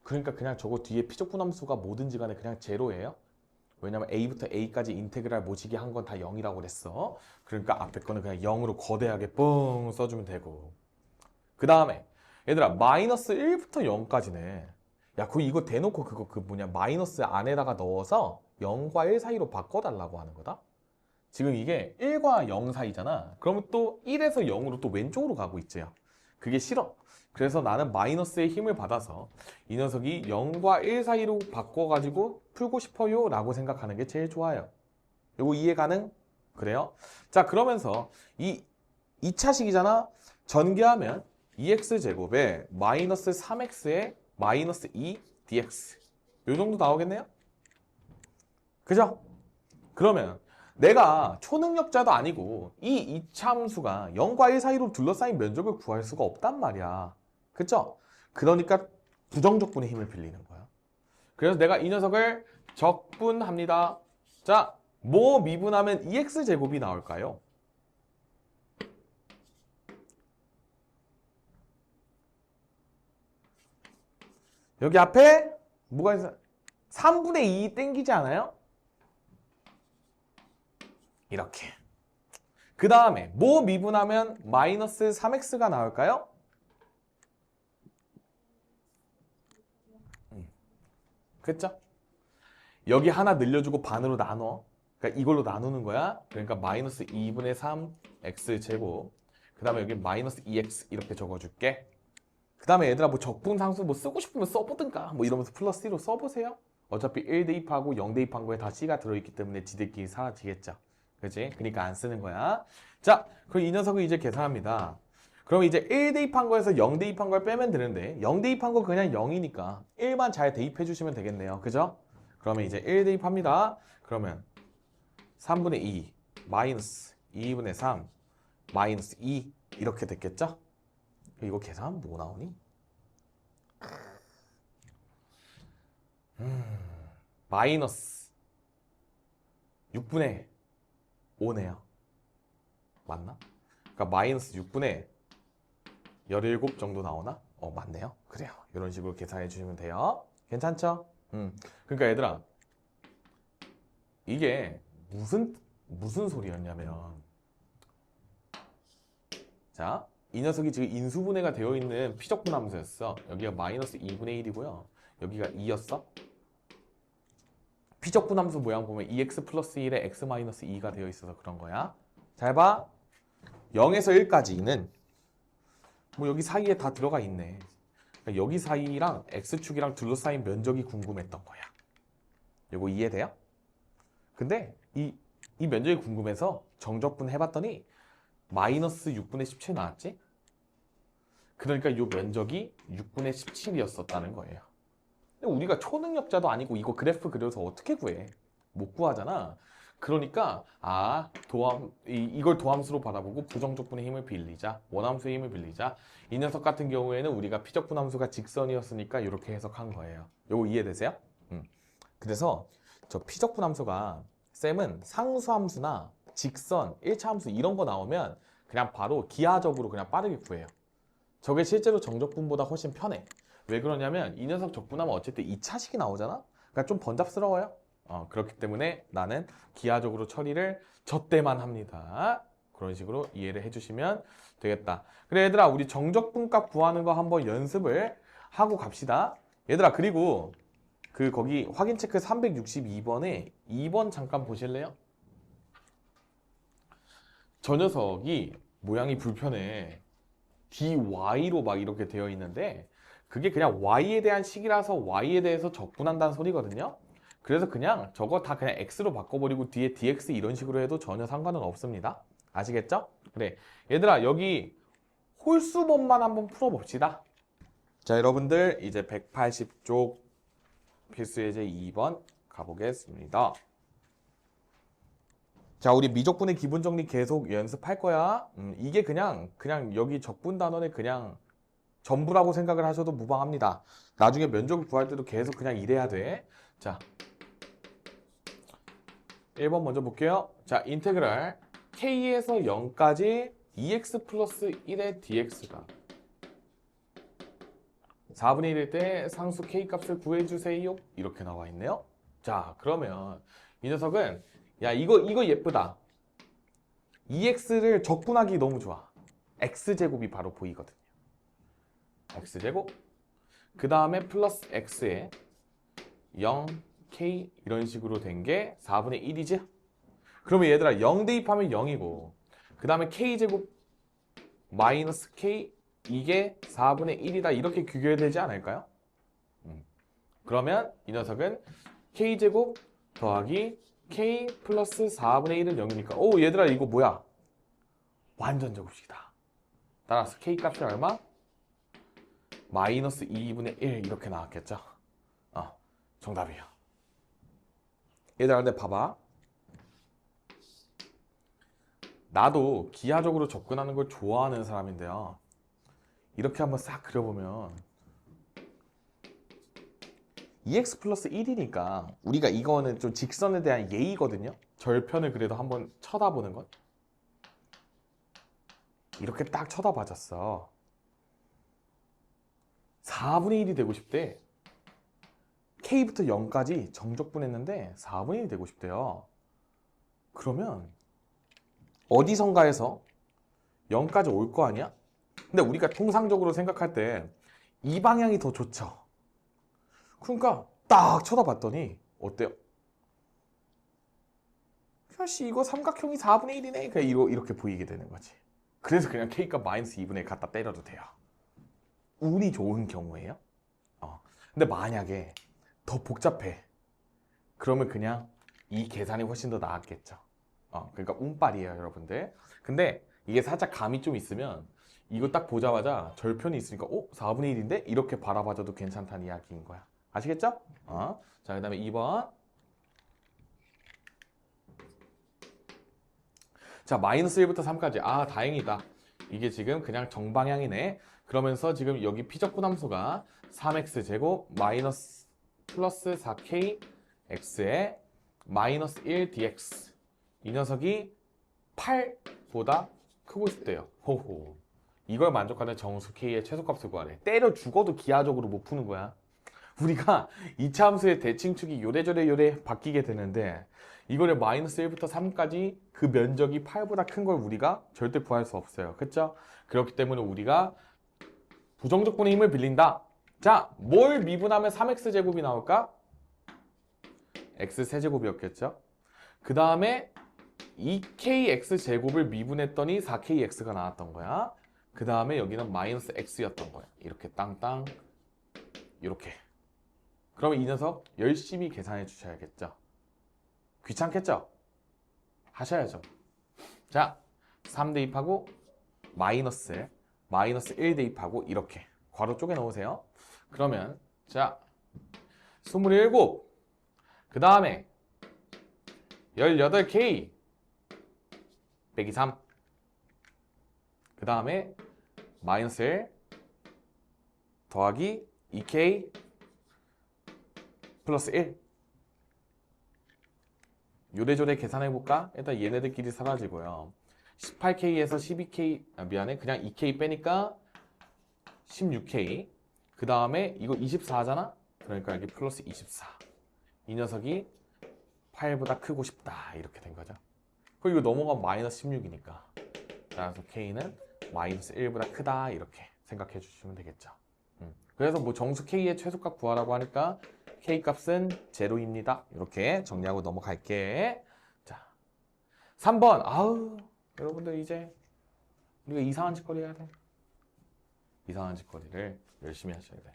그러니까 그냥 저거 뒤에 피적분 함수가 뭐든지 간에 그냥 제로예요. 왜냐면 a부터 a까지 인테그랄 모시기 한 건 다 0이라고 그랬어. 그러니까 앞에 거는 그냥 0으로 거대하게 뻥 써주면 되고. 그 다음에 얘들아 마이너스 1부터 0까지네. 야 그럼 이거 대놓고 그거 마이너스 안에다가 넣어서 0과 1 사이로 바꿔달라고 하는 거다. 지금 이게 1과 0 사이잖아. 그러면 또 1에서 0으로 또 왼쪽으로 가고 있지요. 그게 싫어. 그래서 나는 마이너스의 힘을 받아서 이 녀석이 0과 1 사이로 바꿔가지고 풀고 싶어요 라고 생각하는 게 제일 좋아요. 요거 이해 가능? 그래요? 자 그러면서 이 2차식이잖아. 전개하면 2x제곱에 마이너스 3x에 마이너스 2 dx 요 정도 나오겠네요? 그죠? 그러면 내가 초능력자도 아니고 이 이차함수가 0과 1 사이로 둘러싸인 면적을 구할 수가 없단 말이야. 그쵸? 그러니까 부정적분의 힘을 빌리는 거야. 그래서 내가 이 녀석을 적분합니다. 자, 뭐 미분하면 2x제곱이 나올까요? 여기 앞에 뭐가 있어? 3분의 2 땡기지 않아요? 이렇게. 그 다음에 뭐 미분하면 마이너스 3x가 나올까요? 그렇죠? 여기 하나 늘려주고 반으로 나눠. 그러니까 이걸로 나누는 거야. 그러니까 마이너스 2분의 3 x제곱. 그 다음에 여기 마이너스 2x 이렇게 적어줄게. 그 다음에 얘들아 뭐 적분상수 뭐 쓰고 싶으면 써보든가 뭐 이러면서 플러스 1로 써보세요. 어차피 1 대입하고 0 대입한 거에 다 c가 들어있기 때문에 지들끼리 사라지겠죠. 그치? 그러니까 안 쓰는 거야. 자, 그럼 이 녀석을 이제 계산합니다. 그럼 이제 1 대입한 거에서 0 대입한 걸 빼면 되는데 0 대입한 거 그냥 0이니까 1만 잘 대입해 주시면 되겠네요. 그죠? 그러면 이제 1 대입합니다. 그러면 3분의 2 마이너스 2분의 3 마이너스 2 이렇게 됐겠죠? 이거 계산하면 뭐 나오니? 마이너스 6분의 5네요. 맞나? 그러니까 마이너스 6분의 17 정도 나오나? 맞네요. 그래요. 이런 식으로 계산해 주시면 돼요. 괜찮죠? 그러니까 얘들아 이게 무슨 소리였냐면 자, 이 녀석이 지금 인수분해가 되어 있는 피적분 함수였어. 여기가 마이너스 2분의 1이고요. 여기가 2였어. 피적분 함수 모양 보면 2x 플러스 1에 x 마이너스 2가 되어 있어서 그런 거야. 잘 봐. 0에서 1까지는 뭐 여기 사이에 다 들어가 있네. 그러니까 여기 사이랑 x축이랑 둘러싸인 면적이 궁금했던 거야. 이거 이해돼요? 근데 이 면적이 궁금해서 정적분 해봤더니 마이너스 6분의 17 나왔지? 그러니까 이 면적이 6분의 17이었었다는 거예요. 근데 우리가 초능력자도 아니고 이거 그래프 그려서 어떻게 구해? 못 구하잖아. 그러니까 이걸 도함수로 바라보고 부정적분의 힘을 빌리자, 원함수의 힘을 빌리자. 이 녀석 같은 경우에는 우리가 피적분 함수가 직선이었으니까 이렇게 해석한 거예요. 요거 이해되세요? 그래서 저 피적분 함수가 쌤은 상수함수나 직선, 1차 함수 이런 거 나오면 그냥 바로 기하적으로 그냥 빠르게 구해요. 저게 실제로 정적분보다 훨씬 편해. 왜 그러냐면 이 녀석 적분하면 어쨌든 2차식이 나오잖아? 그러니까 좀 번잡스러워요. 그렇기 때문에 나는 기하적으로 처리를 저 때만 합니다. 그런 식으로 이해를 해주시면 되겠다. 그래 얘들아, 우리 정적분값 구하는 거 한번 연습을 하고 갑시다. 얘들아, 그리고 거기 확인 체크 362번에 2번 잠깐 보실래요? 저 녀석이 모양이 불편해. dy로 막 이렇게 되어 있는데 그게 그냥 y에 대한 식이라서 y에 대해서 적분한다는 소리거든요. 그래서 그냥 저거 다 그냥 x로 바꿔버리고 뒤에 dx 이런 식으로 해도 전혀 상관은 없습니다. 아시겠죠? 그래 얘들아, 여기 홀수법만 한번 풀어봅시다. 자, 여러분들 이제 180쪽 필수예제 2번 가보겠습니다. 자, 우리 미적분의 기본 정리 계속 연습할 거야. 이게 그냥 여기 적분 단원의 그냥 전부라고 생각을 하셔도 무방합니다. 나중에 면적을 구할 때도 계속 그냥 이래야 돼. 자, 1번 먼저 볼게요. 자, 인테그랄 k에서 0까지 2x 플러스 1의 dx가 4분의 1일 때 상수 k 값을 구해주세요. 이렇게 나와 있네요. 자, 그러면 이 녀석은 야, 이거 예쁘다. 2x를 적분하기 너무 좋아. x제곱이 바로 보이거든요. x제곱. 그 다음에 플러스 x에 0, k 이런 식으로 된 게 4분의 1이지? 그러면 얘들아 0 대입하면 0이고 그 다음에 k제곱 마이너스 k 이게 4분의 1이다 이렇게 규결해야 되지 않을까요? 그러면 이 녀석은 k제곱 더하기 k 플러스 4분의 1은 0이니까 오 얘들아 이거 뭐야? 완전 제곱식이다. 따라서 k 값이 얼마? 마이너스 2분의 1 이렇게 나왔겠죠? 정답이에요. 얘들아 근데 봐봐. 나도 기하적으로 접근하는 걸 좋아하는 사람인데요. 이렇게 한번 싹 그려보면 2x 플러스 1이니까 우리가 이거는 좀 직선에 대한 예의거든요. 절편을 그래도 한번 쳐다보는 것. 이렇게 딱 쳐다봐줬어. 4분의 1이 되고 싶대. k부터 0까지 정적분했는데 4분의 1이 되고 싶대요. 그러면 어디선가에서 0까지 올 거 아니야? 근데 우리가 통상적으로 생각할 때 이 방향이 더 좋죠. 그러니까 딱 쳐다봤더니 어때요? 야씨 이거 삼각형이 4분의 1이네. 그냥 이렇게 보이게 되는 거지. 그래서 그냥 k값 마이너스 2분의 1 갖다 때려도 돼요. 운이 좋은 경우에요. 근데 만약에 더 복잡해. 그러면 그냥 이 계산이 훨씬 더 나았겠죠. 그러니까 운빨이에요, 여러분들. 근데 이게 살짝 감이 좀 있으면 이거 딱 보자마자 절편이 있으니까 4분의 1인데? 이렇게 바라봐줘도 괜찮다는 이야기인 거야. 아시겠죠? 자, 그 다음에 2번. 자, 마이너스 1부터 3까지. 다행이다. 이게 지금 그냥 정방향이네. 그러면서 지금 여기 피적분 함수가 3x제곱 마이너스 플러스 4k x에 마이너스 1 dx. 이 녀석이 8보다 크고 싶대요. 호호. 이걸 만족하는 정수 k의 최소값을 구하래. 때려 죽어도 기하적으로 못 푸는 거야. 우리가 2차 함수의 대칭축이 요래저래 바뀌게 되는데 이거를 마이너스 1부터 3까지 그 면적이 8보다 큰 걸 우리가 절대 구할 수 없어요. 그쵸? 그렇기 때문에 우리가 부정적분의 힘을 빌린다. 자, 뭘 미분하면 3x제곱이 나올까? x세제곱이었겠죠? 그 다음에 2kx제곱을 미분했더니 4kx가 나왔던 거야. 그 다음에 여기는 마이너스 x였던 거야. 이렇게 땅땅 이렇게. 그러면 이 녀석 열심히 계산해 주셔야겠죠. 귀찮겠죠? 하셔야죠. 자, 3 대입하고 마이너스 1 대입하고 이렇게 괄호 쪼개 넣으세요. 그러면 자 27, 그 다음에 18K 빼기 3, 그 다음에 마이너스 1 더하기 2K 플러스 1. 요래조래 계산해볼까? 일단 얘네들끼리 사라지고요. 18K에서 12K, 미안해. 그냥 2K 빼니까 16K. 그 다음에 이거 24잖아? 그러니까 여기 플러스 24. 이 녀석이 8보다 크고 싶다. 이렇게 된 거죠. 그리고 이거 넘어가면 마이너스 16이니까. 그래서 K는 마이너스 1보다 크다. 이렇게 생각해 주시면 되겠죠. 그래서 뭐 정수 K의 최소값 구하라고 하니까 K 값은 제로입니다. 이렇게 정리하고 넘어갈게. 자, 3번. 아우, 여러분들 이제 우리가 이상한 짓거리 해야 돼. 이상한 짓거리를 열심히 하셔야 돼.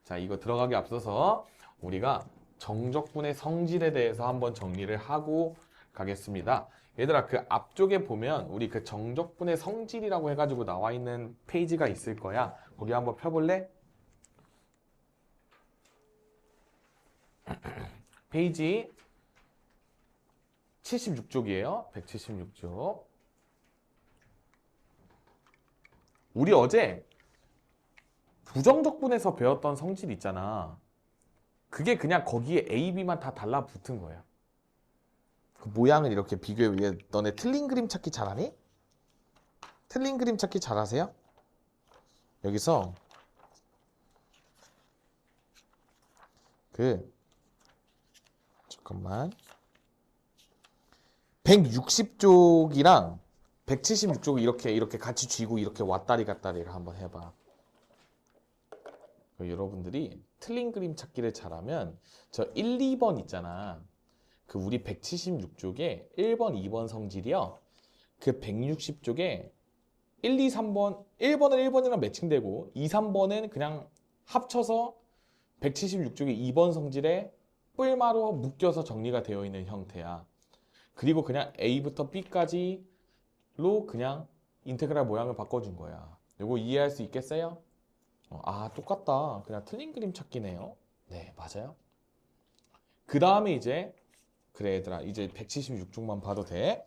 자, 이거 들어가기 앞서서 우리가 정적분의 성질에 대해서 한번 정리를 하고 가겠습니다. 얘들아, 그 앞쪽에 보면 우리 그 정적분의 성질이라고 해가지고 나와 있는 페이지가 있을 거야. 거기 한번 펴볼래? 페이지 76쪽이에요. 176쪽. 우리 어제 부정적분에서 배웠던 성질 있잖아. 그게 그냥 거기에 A, B만 다 달라붙은 거예요. 그 모양을 이렇게 비교해. 위해 너네 틀린 그림 찾기 잘하니? 틀린 그림 찾기 잘하세요? 여기서 잠깐만 160쪽이랑 176쪽 이렇게 같이 쥐고 이렇게 왔다리 갔다리를 한번 해봐. 여러분들이 틀린 그림 찾기를 잘하면 저 1, 2번 있잖아. 그 우리 176쪽에 1번, 2번 성질이요. 그 160쪽에 1, 2, 3번 1번은 1번이랑 매칭되고 2, 3번은 그냥 합쳐서 176쪽에 2번 성질에 뿔마로 묶여서 정리가 되어 있는 형태야. 그리고 그냥 A부터 B까지로 그냥 인테그랄 모양을 바꿔준 거야. 이거 이해할 수 있겠어요? 아, 똑같다. 그냥 틀린 그림 찾기네요. 네, 맞아요. 그 다음에 이제 그래 얘들아, 이제 176쪽만 봐도 돼.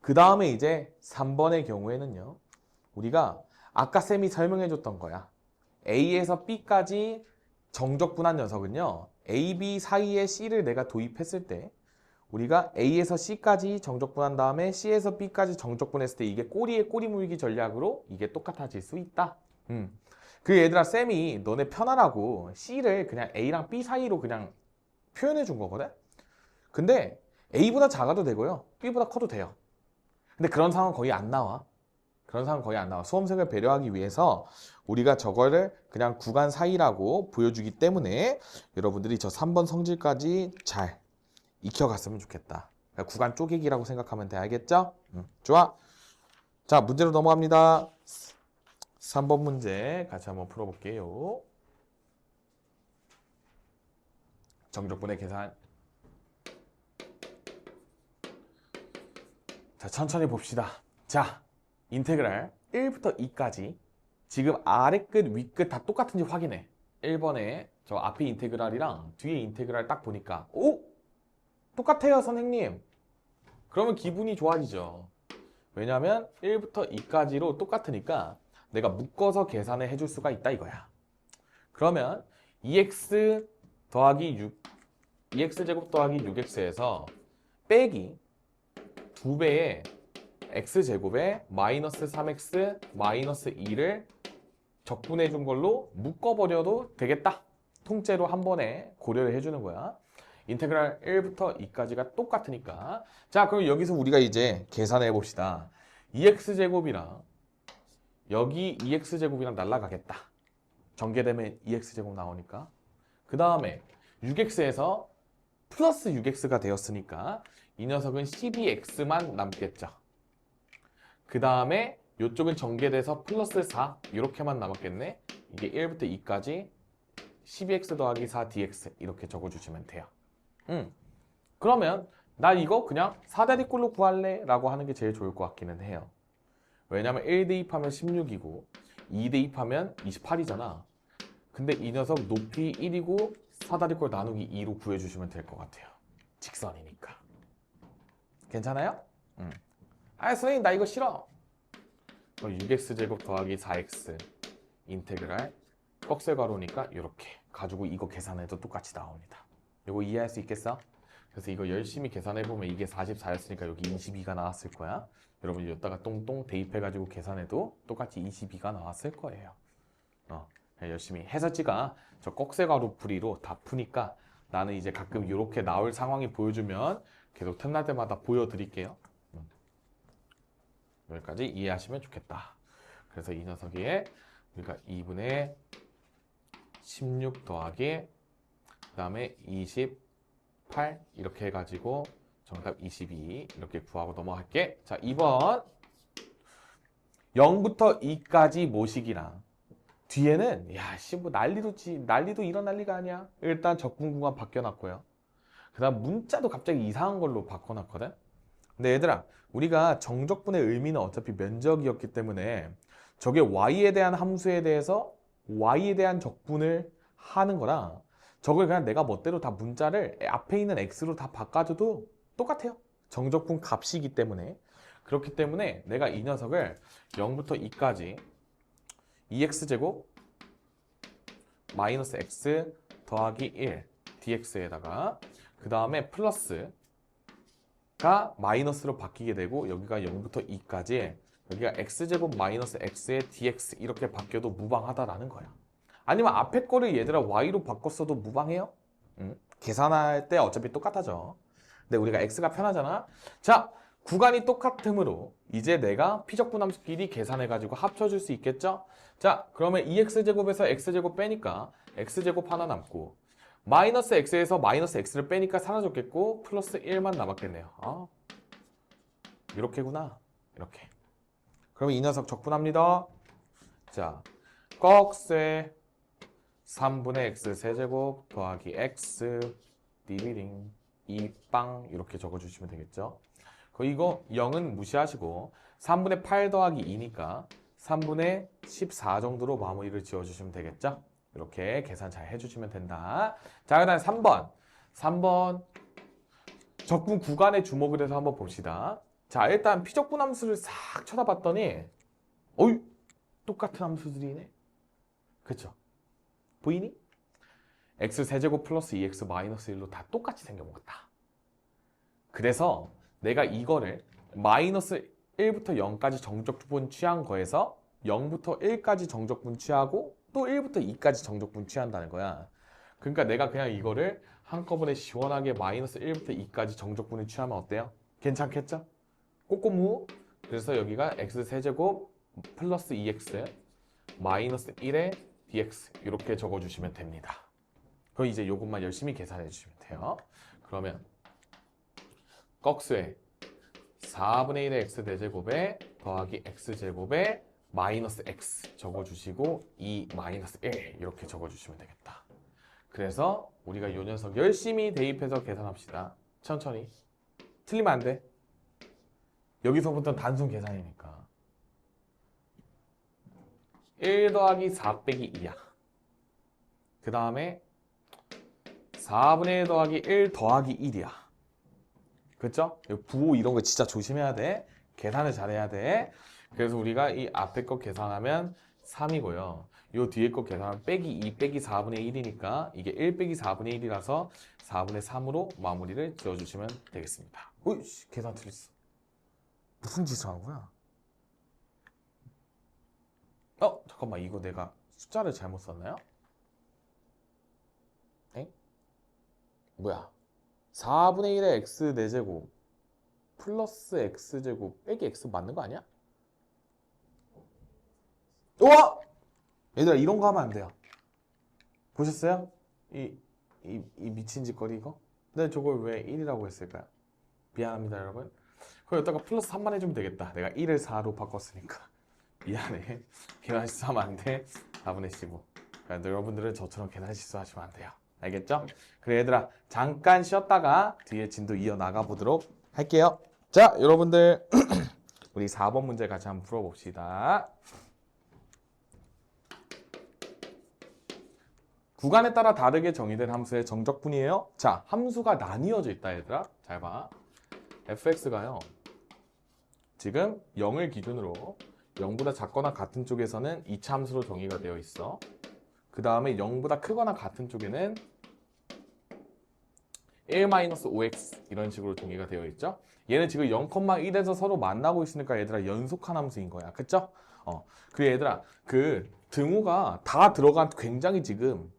그 다음에 이제 3번의 경우에는요, 우리가 아까 쌤이 설명해 줬던 거야. A에서 B까지 정적분한 녀석은요, A, B 사이에 C를 내가 도입했을 때 우리가 A에서 C까지 정적분한 다음에 C에서 B까지 정적분했을 때 이게 꼬리에 꼬리 물기 전략으로 이게 똑같아질 수 있다. 그 얘들아, 쌤이 너네 편하라고 C를 그냥 A랑 B 사이로 그냥 표현해 준 거거든? 근데 A보다 작아도 되고요, B보다 커도 돼요. 근데 그런 상황 거의 안 나와. 그런 상황 거의 안 나와. 수험생을 배려하기 위해서 우리가 저거를 그냥 구간 사이라고 보여주기 때문에 여러분들이 저 3번 성질까지 잘 익혀갔으면 좋겠다. 그러니까 구간 쪼개기라고 생각하면 돼. 알겠죠? 좋아. 자, 문제로 넘어갑니다. 3번 문제 같이 한번 풀어볼게요. 정적분의 계산. 자, 천천히 봅시다. 자, 인테그랄 1부터 2까지 지금 아래 끝, 위 끝 다 똑같은지 확인해. 1번에 저 앞에 인테그랄이랑 뒤에 인테그랄 딱 보니까 오! 똑같아요, 선생님. 그러면 기분이 좋아지죠. 왜냐하면 1부터 2까지로 똑같으니까 내가 묶어서 계산을 해줄 수가 있다 이거야. 그러면 2x 더하기 6, 2x제곱 더하기 6x에서 빼기 2배의 x제곱에 마이너스 3x 마이너스 2를 적분해 준 걸로 묶어버려도 되겠다. 통째로 한 번에 고려를 해주는 거야. 인테그랄 1부터 2까지가 똑같으니까. 자, 그럼 여기서 우리가 이제 계산해 봅시다. 2x제곱이랑 여기 2x제곱이랑 날라가겠다. 전개되면 2x제곱 나오니까. 그 다음에 6x에서 플러스 6x가 되었으니까 이 녀석은 12x만 남겠죠. 그 다음에 이쪽은 전개돼서 플러스 4 이렇게만 남았겠네. 이게 1부터 2까지 12x 더하기 4dx 이렇게 적어주시면 돼요. 그러면 나 이거 그냥 4대립꼴로 구할래 라고 하는 게 제일 좋을 것 같기는 해요. 왜냐면 1 대입하면 16이고 2 대입하면 28이잖아. 근데 이 녀석 높이 1이고 4대립꼴 나누기 2로 구해주시면 될 것 같아요. 직선이니까. 괜찮아요? 아 선생님 나 이거 싫어. 6x제곱 더하기 4x 인테그랄 꺽쇠가로니까 이렇게 가지고 이거 계산해도 똑같이 나옵니다. 이거 이해할 수 있겠어? 그래서 이거 열심히 계산해보면 이게 44였으니까 여기 22가 나왔을 거야. 여러분 여기다가 똥똥 대입해가지고 계산해도 똑같이 22가 나왔을 거예요. 열심히 해서지가 저 꺽쇠가루 풀이로 다 푸니까 나는 이제 가끔 이렇게 나올 상황이 보여주면 계속 틈날 때마다 보여드릴게요. 여기까지 이해하시면 좋겠다. 그래서 이 녀석이 우리가 2분의 16 더하기 그 다음에 28 이렇게 해가지고 정답 22 이렇게 구하고 넘어갈게. 자 2번 0부터 2까지 모식이랑 뒤에는 야씨 뭐 난리도 이런 난리가 아니야. 일단 적분구간 바뀌어놨고요. 그 다음 문자도 갑자기 이상한 걸로 바꿔놨거든. 근데 얘들아 우리가 정적분의 의미는 어차피 면적이었기 때문에 저게 y에 대한 함수에 대해서 y에 대한 적분을 하는 거랑 저걸 그냥 내가 멋대로 다 문자를 앞에 있는 x로 다 바꿔줘도 똑같아요. 정적분 값이기 때문에. 그렇기 때문에 내가 이 녀석을 0부터 2까지 2x제곱 마이너스 x 더하기 1 dx에다가 그 다음에 플러스가 마이너스로 바뀌게 되고 여기가 0부터 2까지 여기가 x제곱 마이너스 x의 dx 이렇게 바뀌어도 무방하다라는 거야. 아니면 앞에 거를 얘들아 y로 바꿨어도 무방해요. 계산할 때 어차피 똑같아져. 근데 우리가 x가 편하잖아. 자, 구간이 똑같으므로 이제 내가 피적분함수끼리 계산해가지고 합쳐줄 수 있겠죠? 자, 그러면 2x제곱에서 x제곱 빼니까 x제곱 하나 남고 마이너스 x에서 마이너스 x를 빼니까 사라졌겠고 플러스 1만 남았겠네요. 아, 이렇게구나. 이렇게. 그러면 이 녀석 적분합니다. 자, 꺽쇠 3분의 x 세제곱 더하기 x 디비딩 2빵 이렇게 적어주시면 되겠죠. 이거 0은 무시하시고 3분의 8 더하기 2니까 3분의 14 정도로 마무리를 지어주시면 되겠죠. 이렇게 계산 잘 해주시면 된다. 자, 그 다음에 3번 적분 구간에 주목을 해서 한번 봅시다. 자, 일단 피적분 함수를 싹 쳐다봤더니 어이 똑같은 함수들이네. 그쵸? 보이니? x 세제곱 플러스 2x 마이너스 1로 다 똑같이 생겨먹었다. 그래서 내가 이거를 마이너스 1부터 0까지 정적분 취한 거에서 0부터 1까지 정적분 취하고 또 1부터 2까지 정적분 취한다는 거야. 그러니까 내가 그냥 이거를 한꺼번에 시원하게 마이너스 1부터 2까지 정적분을 취하면 어때요? 괜찮겠죠? 꼬꼬무. 그래서 여기가 x 세제곱 플러스 2x 마이너스 1의 dx 이렇게 적어주시면 됩니다. 그럼 이제 요것만 열심히 계산해 주시면 돼요. 그러면 꺽쇠 4분의 1의 x 대제곱에 더하기 x제곱에 마이너스 x 적어주시고 2 마이너스 1 이렇게 적어주시면 되겠다. 그래서 우리가 요 녀석 열심히 대입해서 계산합시다. 천천히. 틀리면 안 돼. 여기서부터 단순 계산이니까. 1 더하기 4 빼기 2야. 그 다음에 4분의 1 더하기 1 더하기 1이야. 그쵸? 부호 이런 거 진짜 조심해야 돼. 계산을 잘해야 돼. 그래서 우리가 이 앞에 거 계산하면 3이고요. 이 뒤에 거 계산하면 빼기 2 빼기 4분의 1이니까 이게 1 빼기 4분의 1이라서 4분의 3으로 마무리를 지어주시면 되겠습니다. 어이, 계산 틀렸어. 무슨 짓을 한 거야? 잠깐만, 이거 내가 숫자를 잘못 썼나요? 에? 뭐야? 4분의 1의 x 4제곱 플러스 x제곱 빼기 x 맞는 거 아니야? 우와! 얘들아 이런 거 하면 안 돼요. 보셨어요? 이 미친 짓거리 이거? 근데 저걸 왜 1이라고 했을까요? 미안합니다 여러분. 그럼 여기다가 플러스 3만 해주면 되겠다. 내가 1을 4로 바꿨으니까. 미안해. 계산 실수하면 안 돼. 4분의 15. 그러니까 여러분들은 저처럼 계산 실수하시면 안 돼요. 알겠죠? 그래 얘들아 잠깐 쉬었다가 뒤에 진도 이어나가 보도록 할게요. 자 여러분들 우리 4번 문제 같이 한번 풀어봅시다. 구간에 따라 다르게 정의된 함수의 정적분이에요. 자 함수가 나뉘어져 있다 얘들아. 잘 봐. fx가요. 지금 0을 기준으로 0보다 작거나 같은 쪽에서는 2차 함수로 정의가 되어 있어. 그 다음에 0보다 크거나 같은 쪽에는 1-5x 이런 식으로 정의가 되어 있죠. 얘는 지금 0,1에서 서로 만나고 있으니까 얘들아 연속한 함수인 거야. 그쵸? 그리고 얘들아 그 등호가 다 들어간 굉장히 지금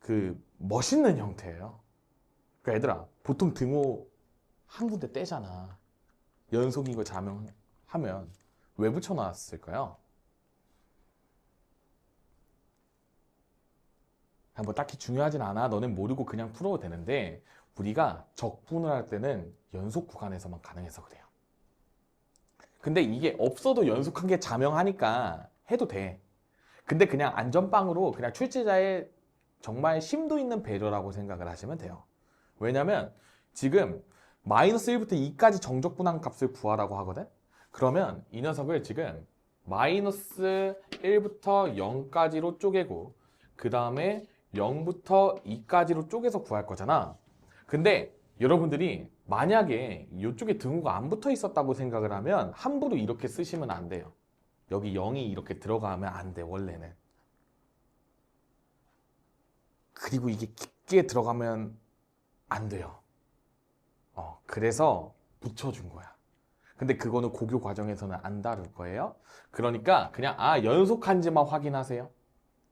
그 멋있는 형태예요. 그러니까 얘들아 보통 등호 한 군데 떼잖아. 연속인 거 자명하면 왜 붙여놨을까요? 뭐 딱히 중요하진 않아. 너는 모르고 그냥 풀어도 되는데 우리가 적분을 할 때는 연속 구간에서만 가능해서 그래요. 근데 이게 없어도 연속한 게 자명하니까 해도 돼. 근데 그냥 안전빵으로 그냥 출제자의 정말 심도 있는 배려라고 생각을 하시면 돼요. 왜냐면 지금 마이너스 1부터 2까지 정적분한 값을 구하라고 하거든? 그러면 이 녀석을 지금 마이너스 1부터 0까지로 쪼개고 그 다음에 0부터 2까지로 쪼개서 구할 거잖아. 근데 여러분들이 만약에 이쪽에 등호가 안 붙어 있었다고 생각을 하면 함부로 이렇게 쓰시면 안 돼요. 여기 0이 이렇게 들어가면 안 돼, 원래는. 그리고 이게 깊게 들어가면 안 돼요. 그래서 붙여준 거야. 근데 그거는 고교 과정에서는 안 다룰 거예요. 그러니까 그냥 연속한지만 확인하세요.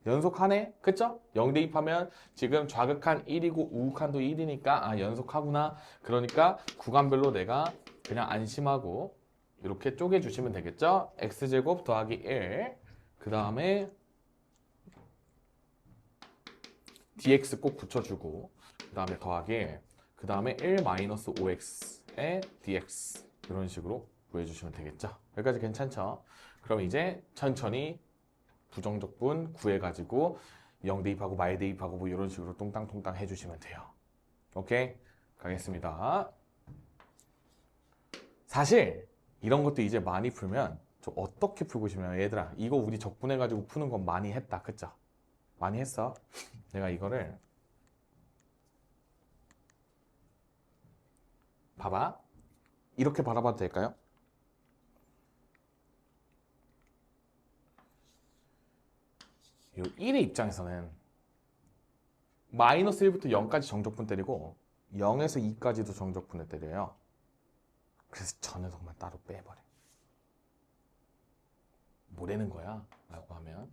연속하네? 그쵸? 0 대입하면 지금 좌극한 1이고 우극한도 1이니까 연속하구나. 그러니까 구간별로 내가 그냥 안심하고 이렇게 쪼개주시면 되겠죠? x제곱 더하기 1. 그 다음에 dx 꼭 붙여주고 그 다음에 더하기 그 다음에 1-5x의 dx 이런 식으로 구해주시면 되겠죠? 여기까지 괜찮죠? 그럼 이제 천천히 부정적분 구해가지고 0 대입하고 말 대입하고 뭐 이런 식으로 똥땅똥땅 해주시면 돼요. 오케이? 가겠습니다. 사실 이런 것도 이제 많이 풀면 좀 어떻게 풀고 싶냐면 얘들아 이거 우리 적분해가지고 푸는 건 많이 했다. 그쵸? 많이 했어. 내가 이거를 봐봐. 이렇게 바라봐도 될까요? 이 1의 입장에서는 마이너스 1부터 0까지 정적분 때리고 0에서 2까지도 정적분을 때려요. 그래서 저 녀석만 따로 빼버려. 뭐라는 거야? 라고 하면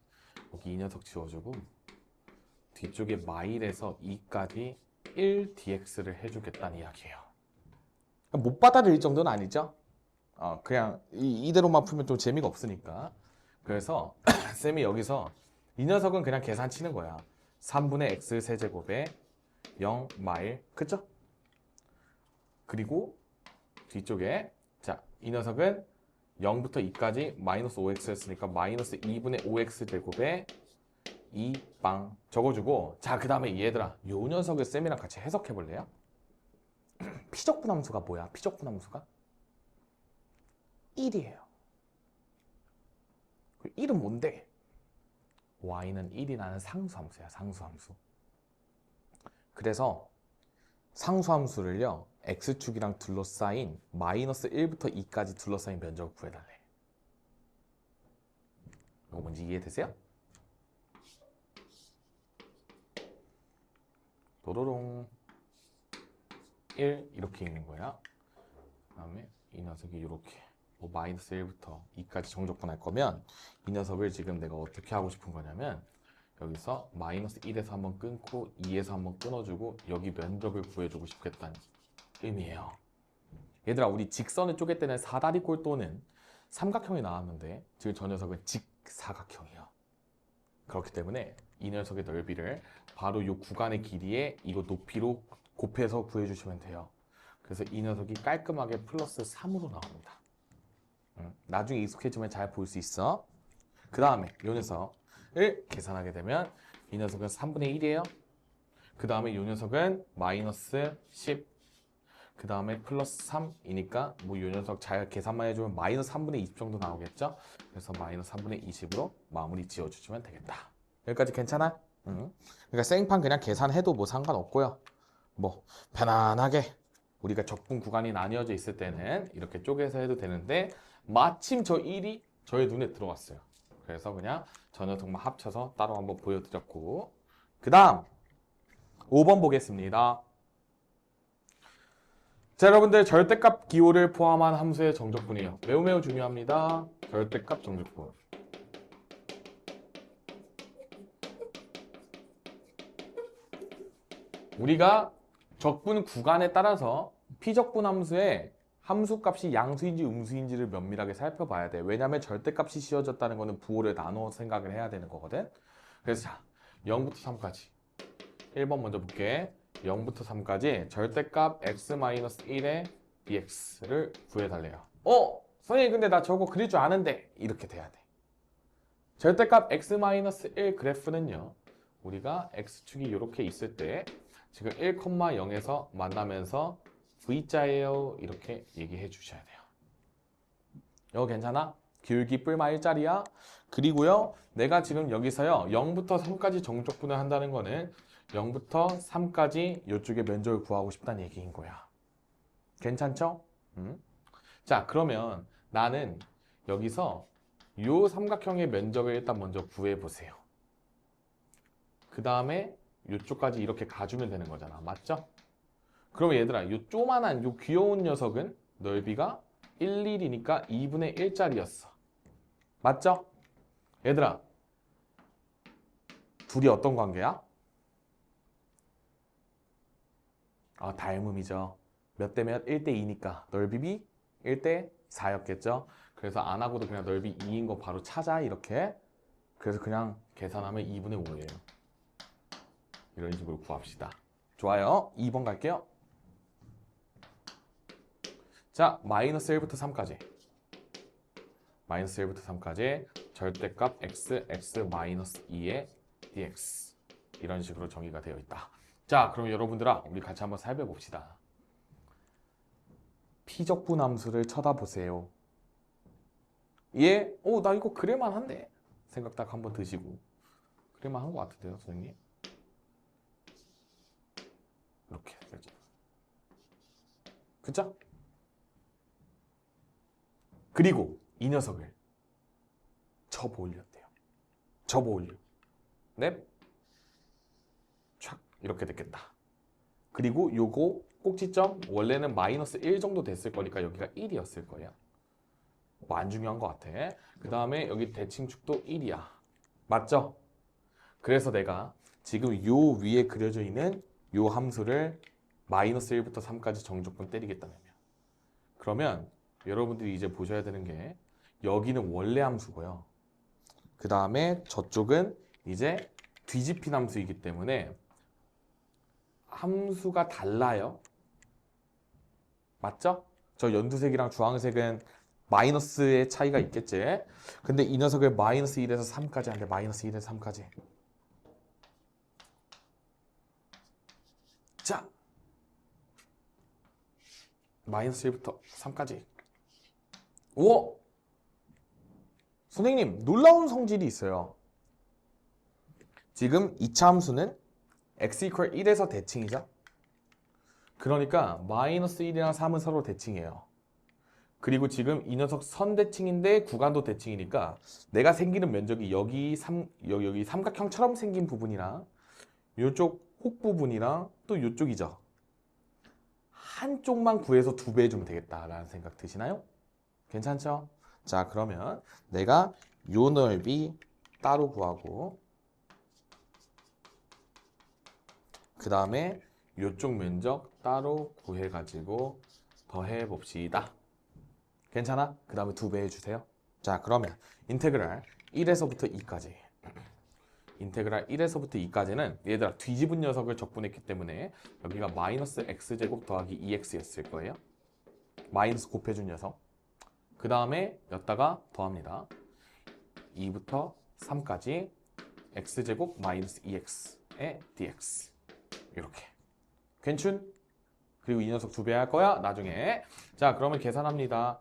여기 이 녀석 지워주고 뒤쪽에 마일에서 2까지 1dx를 해주겠다는 이야기예요. 못 받아들일 정도는 아니죠? 그냥 이대로만 풀면 좀 재미가 없으니까. 그래서 쌤이 여기서 이 녀석은 그냥 계산 치는 거야. 3분의 x 세제곱에 0 마일. 그쵸? 그리고 뒤쪽에 자, 이 녀석은 0부터 2까지 마이너스 5x였으니까 마이너스 2분의 5x 제곱에 2빵 적어주고 자, 그 다음에 얘들아 요 녀석을 쌤이랑 같이 해석해 볼래요? 피적분함수가 뭐야? 피적분함수가? 1이에요. 1은 뭔데? y는 1이라는 상수함수야. 상수함수. 그래서 상수함수를요. x축이랑 둘러싸인 마이너스 1부터 2까지 둘러싸인 면적을 구해달래. 이거 뭔지 이해되세요? 도로롱 1 이렇게 있는 거야. 그 다음에 이 녀석이 이렇게 마이너스 1부터 2까지 정적분할 거면 이 녀석을 지금 내가 어떻게 하고 싶은 거냐면 여기서 마이너스 1에서 한번 끊고 2에서 한번 끊어주고 여기 면적을 구해주고 싶겠다는 의미예요. 얘들아 우리 직선을 쪼갤 때는 사다리꼴 또는 삼각형이 나왔는데 지금 저 녀석은 직사각형이에요. 그렇기 때문에 이 녀석의 넓이를 바로 이 구간의 길이에 이거 높이로 곱해서 구해주시면 돼요. 그래서 이 녀석이 깔끔하게 플러스 3으로 나옵니다. 나중에 익숙해지면 잘 볼 수 있어. 그 다음에 이 녀석을 계산하게 되면 이 녀석은 3분의 1이에요. 그 다음에 이 녀석은 마이너스 10. 그 다음에 플러스 3이니까 뭐 이 녀석 잘 계산만 해주면 마이너스 3분의 20 정도 나오겠죠? 그래서 마이너스 3분의 20으로 마무리 지어주시면 되겠다. 여기까지 괜찮아? 응. 그러니까 생판 그냥 계산해도 뭐 상관없고요. 뭐 편안하게 우리가 적분 구간이 나뉘어져 있을 때는 이렇게 쪼개서 해도 되는데 마침 저 1이 저의 눈에 들어왔어요. 그래서 그냥 저 녀석만 합쳐서 따로 한번 보여드렸고, 그 다음 5번 보겠습니다. 자, 여러분들 절대값 기호를 포함한 함수의 정적분이에요. 매우 중요합니다. 절대값 정적분. 우리가 적분 구간에 따라서 피적분 함수의 함수값이 양수인지 음수인지를 면밀하게 살펴봐야 돼. 왜냐하면 절대값이 씌워졌다는 거는 부호를 나눠 생각을 해야 되는 거거든. 그래서 자, 0부터 3까지 1번 먼저 볼게. 0부터 3까지 절대값 x-1의 dx를 구해달래요. 선생님 근데 나 저거 그릴 줄 아는데 이렇게 돼야 돼. 절대값 x-1 그래프는요, 우리가 x축이 이렇게 있을 때 지금 1,0에서 만나면서 V자예요 이렇게 얘기해 주셔야 돼요. 이거 괜찮아? 기울기 뿔마 1짜리야. 그리고요, 내가 지금 여기서요 0부터 3까지 정적분을 한다는 거는 0부터 3까지 이쪽에 면적을 구하고 싶다는 얘기인 거야. 괜찮죠? 자, 그러면 나는 여기서 요 삼각형의 면적을 일단 먼저 구해보세요. 그 다음에 이쪽까지 이렇게 가주면 되는 거잖아. 맞죠? 그러면 얘들아, 요 조만한 요 귀여운 녀석은 넓이가 1, 1이니까 2분의 1짜리였어. 맞죠? 얘들아, 둘이 어떤 관계야? 닮음이죠. 몇 대 몇? 1대 2니까 넓이 1대 4였겠죠? 그래서 안 하고도 그냥 넓이 2인 거 바로 찾아, 이렇게. 그래서 그냥 계산하면 2분의 5예요. 이런 식으로 구합시다. 좋아요. 2번 갈게요. 자, 마이너스 1부터 3까지. 마이너스 1부터 3까지 절대값 x-2의 dx. 이런 식으로 정의가 되어 있다. 자, 그럼 여러분들아, 우리 같이 한번 살펴봅시다. 피적분 함수를 쳐다보세요. 예? 나 이거 그릴만 한데? 생각 딱 한번 드시고. 그릴만 한 것 같은데요, 선생님? 이렇게. 그쵸? 그리고 이 녀석을 접어 올렸대요. 접어 올려. 넵. 촥. 이렇게 됐겠다. 그리고 요거 꼭지점 원래는 마이너스 1 정도 됐을 거니까 여기가 1이었을 거예요. 뭐 안 중요한 것 같아. 그 다음에 여기 대칭축도 1이야. 맞죠? 그래서 내가 지금 요 위에 그려져 있는 요 함수를 마이너스 1부터 3까지 정적분 때리겠다면, 그러면 여러분들이 이제 보셔야 되는 게 여기는 원래 함수고요. 그 다음에 저쪽은 이제 뒤집힌 함수이기 때문에 함수가 달라요. 맞죠? 저 연두색이랑 주황색은 마이너스의 차이가 있겠지. 근데 이 녀석을 마이너스 1에서 3까지 한대. 마이너스 1에서 3까지. 자, 마이너스 1부터 3까지. 오! 선생님, 놀라운 성질이 있어요. 지금 2차 함수는 x equal 1에서 대칭이죠. 그러니까 마이너스 1이랑 3은 서로 대칭이에요. 그리고 지금 이 녀석 선대칭인데 구간도 대칭이니까 내가 생기는 면적이 여기 삼각형처럼 생긴 부분이랑 이쪽 혹 부분이랑 또 이쪽이죠. 한쪽만 구해서 2배 해주면 되겠다라는 생각 드시나요? 괜찮죠? 자, 그러면 내가 요 넓이 따로 구하고 그 다음에 이쪽 면적 따로 구해가지고 더해 봅시다. 괜찮아? 그 다음에 2배 해주세요. 자, 그러면 인테그랄 1에서부터 2까지. 인테그랄 1에서부터 2까지는 얘들아 뒤집은 녀석을 적분했기 때문에 여기가 마이너스 x제곱 더하기 2x였을 거예요. 마이너스 곱해준 녀석. 그 다음에 여기다가 더합니다. 2부터 3까지 x제곱 마이너스 2x의 dx. 이렇게. 괜춘? 그리고 이 녀석 2배 할 거야 나중에. 자, 그러면 계산합니다.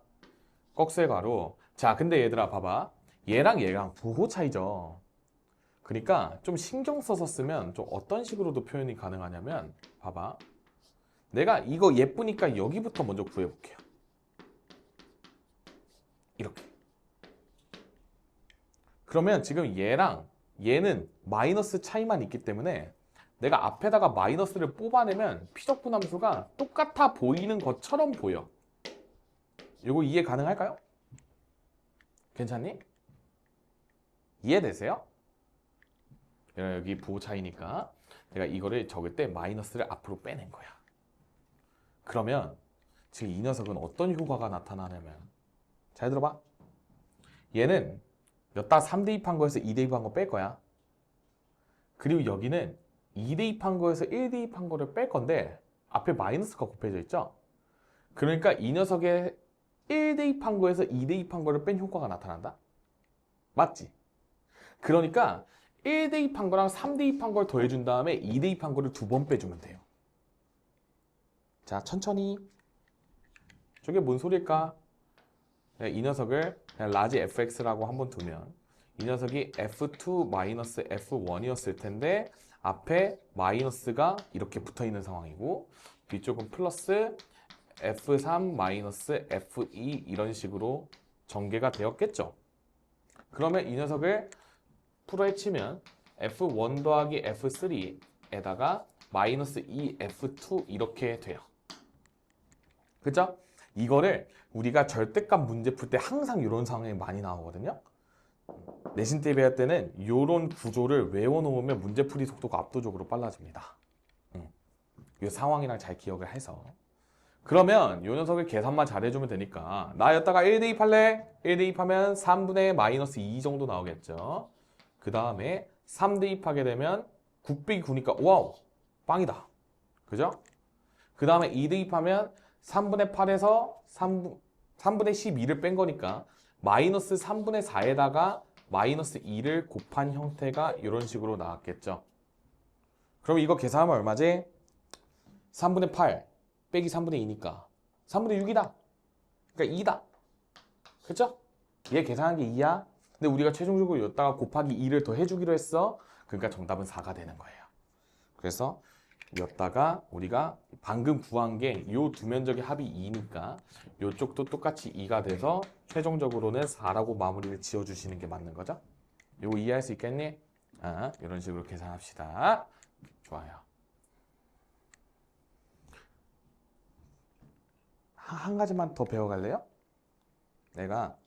꺽쇠 가로. 자, 근데 얘들아 봐봐. 얘랑 얘랑 부호 차이죠. 그러니까 좀 신경 써서 쓰면 좀 어떤 식으로도 표현이 가능하냐면 봐봐. 내가 이거 예쁘니까 여기부터 먼저 구해볼게요. 이렇게. 그러면 지금 얘랑 얘는 마이너스 차이만 있기 때문에 내가 앞에다가 마이너스를 뽑아내면 피적분함수가 똑같아 보이는 것처럼 보여. 이거 이해 가능할까요? 괜찮니? 이해되세요? 여기 부호 차이니까 내가 이거를 적을 때 마이너스를 앞으로 빼낸 거야. 그러면 지금 이 녀석은 어떤 효과가 나타나냐면 잘 들어봐. 얘는 여기다 3 대입한 거에서 2 대입한 거 뺄 거야. 그리고 여기는 2 대입한 거에서 1 대입한 거를 뺄 건데 앞에 마이너스가 곱해져 있죠. 그러니까 이 녀석의 1 대입한 거에서 2 대입한 거를 뺀 효과가 나타난다. 맞지? 그러니까 1 대입한 거랑 3 대입한 걸 더해준 다음에 2 대입한 거를 2번 빼주면 돼요. 자, 천천히. 저게 뭔 소리일까? 이 녀석을 그냥 라지 fx라고 한번 두면 이 녀석이 f2-f1이었을 텐데 앞에 마이너스가 이렇게 붙어있는 상황이고 뒤쪽은 플러스 f3-f2 이런 식으로 전개가 되었겠죠. 그러면 이 녀석을 풀어헤치면 f1 더하기 f3에다가 마이너스 2f2 이렇게 돼요. 그죠? 이거를 우리가 절대값 문제 풀 때 항상 이런 상황이 많이 나오거든요. 내신 때 배울 때는 이런 구조를 외워놓으면 문제풀이 속도가 압도적으로 빨라집니다. 이 상황이랑 잘 기억을 해서. 그러면 이 녀석을 계산만 잘해주면 되니까 나 여기다가 1 대입할래? 1 대입하면 3분의 마이너스 2 정도 나오겠죠. 그 다음에 3 대입하게 되면 9 빼기 9니까 와우! 빵이다. 그죠? 그 다음에 2 대입하면 3분의 8에서 3분의 12를 뺀 거니까 마이너스 3분의 4에다가 마이너스 2를 곱한 형태가 이런 식으로 나왔겠죠. 그럼 이거 계산하면 얼마지? 3분의 8 빼기 3분의 2니까 3분의 6이다. 그러니까 2다. 그렇죠? 얘 계산한 게 2야. 근데 우리가 최종적으로 여기다가 곱하기 2를 더 해주기로 했어. 그러니까 정답은 4가 되는 거예요. 그래서 여기다가 우리가 방금 구한 게 이 두 면적의 합이 2니까 이쪽도 똑같이 2가 돼서 최종적으로는 4라고 마무리를 지어주시는 게 맞는 거죠. 이거 이해할 수 있겠니? 이런 식으로 계산합시다. 좋아요. 한 가지만 더 배워갈래요? 내가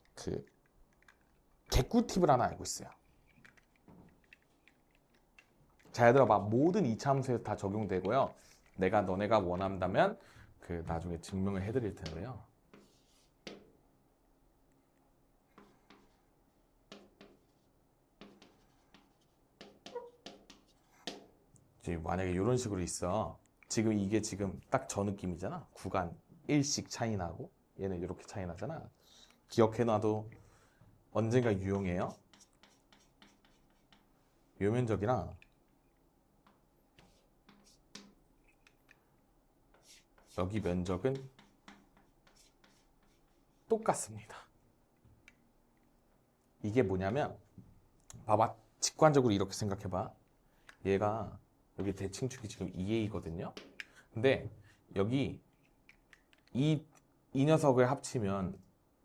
개꿀팁을 하나 알고 있어요. 잘 들어봐. 모든 이차함수에 다 적용되고요. 너네가 원한다면 나중에 증명을 해드릴 텐데요. 지금 만약에 이런 식으로 있어. 지금 이게 지금 딱 저 느낌이잖아. 구간 1씩 차이 나고 얘는 이렇게 차이 나잖아. 기억해놔도 언젠가 유용해요. 요 면적이랑 여기 면적은 똑같습니다. 이게 뭐냐면 봐봐. 직관적으로 이렇게 생각해봐. 얘가 여기 대칭축이 지금 2a거든요. 근데 여기 이 녀석을 합치면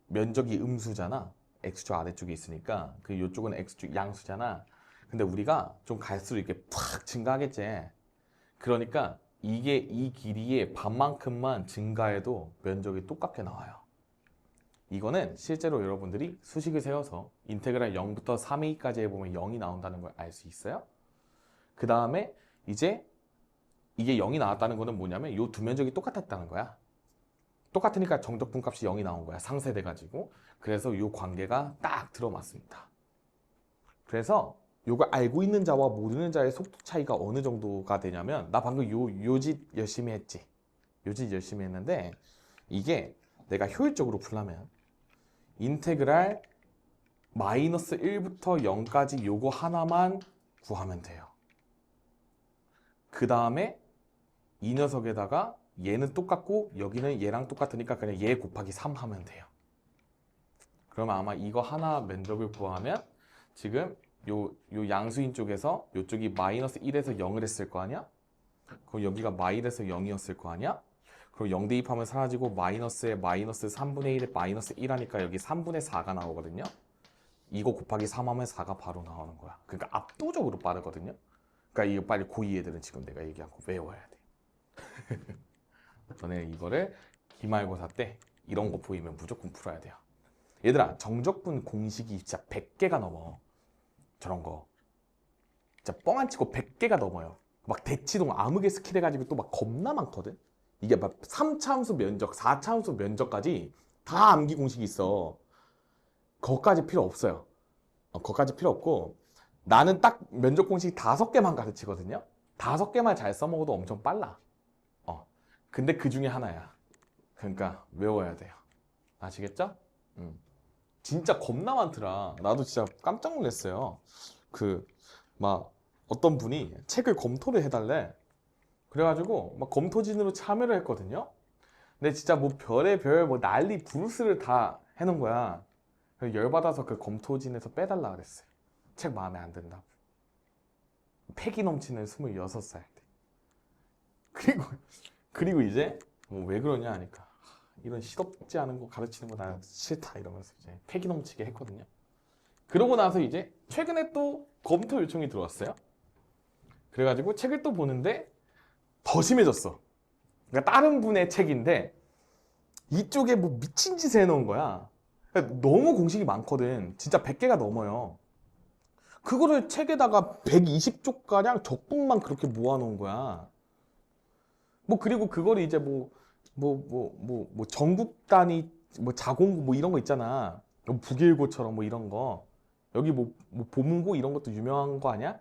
면적이 음수잖아. x축 아래쪽에 있으니까 이쪽은 x축 양수잖아. 근데 우리가 좀 갈수록 이렇게 팍 증가하겠지. 그러니까 이게 이 길이의 반만큼만 증가해도 면적이 똑같게 나와요. 이거는 실제로 여러분들이 수식을 세워서 인테그랄 0부터 3a까지 해보면 0이 나온다는 걸 알 수 있어요. 그 다음에 이제 이게 0이 나왔다는 거는 뭐냐면 이 두 면적이 똑같았다는 거야. 똑같으니까 정적분값이 0이 나온 거야. 상쇄돼가지고. 그래서 이 관계가 딱 들어맞습니다. 그래서 이걸 알고 있는 자와 모르는 자의 속도 차이가 어느 정도가 되냐면 나 방금 요짓 열심히 했지. 요짓 열심히 했는데 이게 내가 효율적으로 풀려면 인테그랄 마이너스 1부터 0까지 요거 하나만 구하면 돼요. 그 다음에 이 녀석에다가 얘는 똑같고 여기는 얘랑 똑같으니까 그냥 얘 곱하기 3 하면 돼요. 그러면 아마 이거 하나 면적을 구하면 지금 요 양수인 쪽에서 요쪽이 마이너스 1에서 0을 했을 거 아니야? 그럼 여기가 마이너스 0이었을 거 아니야? 그럼 0 대입하면 사라지고 마이너스에 마이너스 3분의 1에 마이너스 1 하니까 여기 3분의 4가 나오거든요. 이거 곱하기 3 하면 4가 바로 나오는 거야. 그러니까 압도적으로 빠르거든요. 그러니까 이거 빨리 고2 애들은 지금 내가 얘기한 거 외워야 돼. 너네 이거를 기말고사 때 이런 거 보이면 무조건 풀어야 돼요. 얘들아, 정적분 공식이 진짜 100개가 넘어. 저런 거 진짜 뻥 안 치고 100개가 넘어요. 막 대치동 암흑의 스킬 해가지고 또 막 겁나 많거든. 이게 막 3차함수 면적, 4차함수 면적까지 다 암기 공식이 있어. 거기까지 필요 없어요. 거기까지 필요 없고 나는 딱 면적 공식 5개만 가르치거든요. 5개만 잘 써먹어도 엄청 빨라. 근데 그 중에 하나야. 그러니까 외워야 돼요. 아시겠죠? 진짜 겁나 많더라. 나도 진짜 깜짝 놀랐어요. 막 어떤 분이 책을 검토를 해달래. 그래가지고 막 검토진으로 참여를 했거든요. 근데 진짜 뭐 별의 별 뭐 난리 부르스를 다 해놓은 거야. 그래서 열받아서 그 검토진에서 빼달라 그랬어요. 책 마음에 안 든다고. 패기 넘치는 26살 때. 그리고 이제 왜 그러냐 하니까 이런 시덥지 않은 거 가르치는 거 나 싫다 이러면서 이제 패기 넘치게 했거든요. 그러고 나서 이제 최근에 또 검토 요청이 들어왔어요. 그래가지고 책을 또 보는데 더 심해졌어. 그러니까 다른 분의 책인데 이쪽에 뭐 미친 짓을 해놓은 거야. 그러니까 너무 공식이 많거든. 진짜 100개가 넘어요. 그거를 책에다가 120쪽가량 적분만 그렇게 모아놓은 거야. 뭐 그리고 그거를 이제 전국 단위 뭐 자공고 뭐 이런 거 있잖아. 북일고처럼 뭐 이런 거. 여기 뭐 보문고 이런 것도 유명한 거 아니야?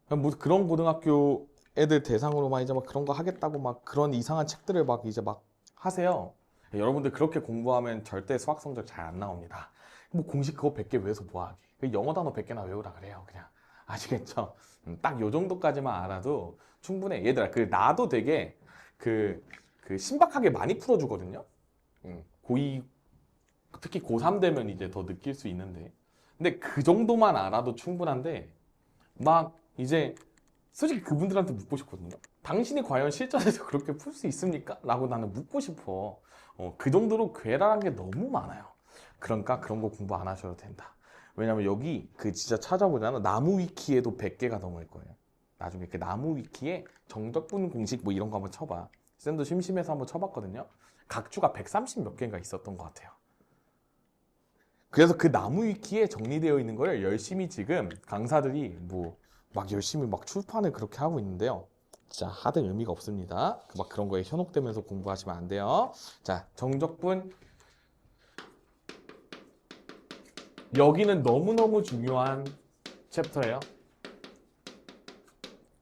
뭐 그런 고등학교 애들 대상으로만 이제 막 그런 거 하겠다고 막 그런 이상한 책들을 막 이제 막 하세요. 여러분들 그렇게 공부하면 절대 수학 성적 잘 안 나옵니다. 뭐 공식 그거 100개 외워서 뭐하게. 영어 단어 100개나 외우라 그래요. 그냥 아시겠죠? 딱 요 정도까지만 알아도 충분해. 얘들아, 나도 되게 신박하게 많이 풀어주거든요. 고2 특히 고3 되면 이제 더 느낄 수 있는데 근데 그 정도만 알아도 충분한데 막 이제 솔직히 그분들한테 묻고 싶거든요. 당신이 과연 실전에서 그렇게 풀 수 있습니까? 라고 나는 묻고 싶어. 그 정도로 괴랄한 게 너무 많아요. 그러니까 그런 거 공부 안 하셔도 된다. 왜냐면 여기 진짜 찾아보잖아. 나무 위키에도 100개가 넘을 거예요. 나중에 그 나무 위키에 정적분 공식 뭐 이런 거 한번 쳐봐. 쌤도 심심해서 한번 쳐봤거든요. 각주가 130 몇 개인가 있었던 것 같아요. 그래서 그 나무 위키에 정리되어 있는 걸 열심히 지금 강사들이 막 열심히 막 출판을 그렇게 하고 있는데요. 진짜 하등 의미가 없습니다. 막 그런 거에 현혹되면서 공부하시면 안 돼요. 자, 정적분. 여기는 너무너무 중요한 챕터예요.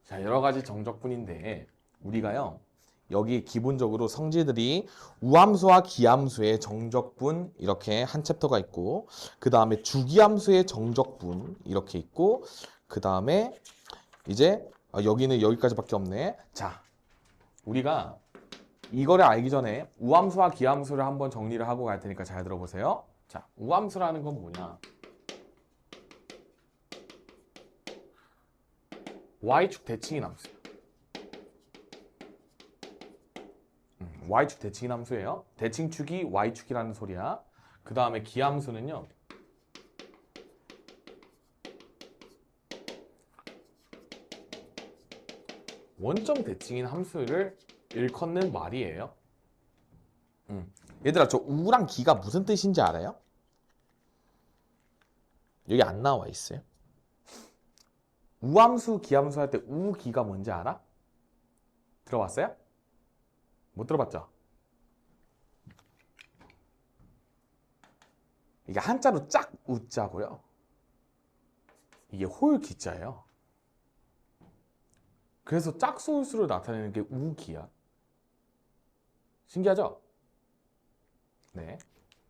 자, 여러 가지 정적분인데 우리가요. 여기 기본적으로 성질들이 우함수와 기함수의 정적분 이렇게 한 챕터가 있고 그 다음에 주기함수의 정적분 이렇게 있고 그 다음에 이제 여기는 여기까지밖에 없네. 자, 우리가 이거를 알기 전에 우함수와 기함수를 한번 정리를 하고 갈 테니까 잘 들어보세요. 자, 우함수라는 건 뭐냐? Y축 대칭인 함수예요. Y축 대칭인 함수예요. 대칭축이 Y축이라는 소리야. 그 다음에 기함수는요. 원점 대칭인 함수를 일컫는 말이에요. 얘들아, 저 우랑 기가 무슨 뜻인지 알아요? 여기 안 나와 있어요. 우함수, 기함수 할 때 우, 기가 뭔지 알아? 들어봤어요? 못 들어봤죠? 이게 한자로 짝 우자고요. 이게 홀 기자예요. 그래서 짝수울수를 나타내는 게 우기야. 신기하죠? 네.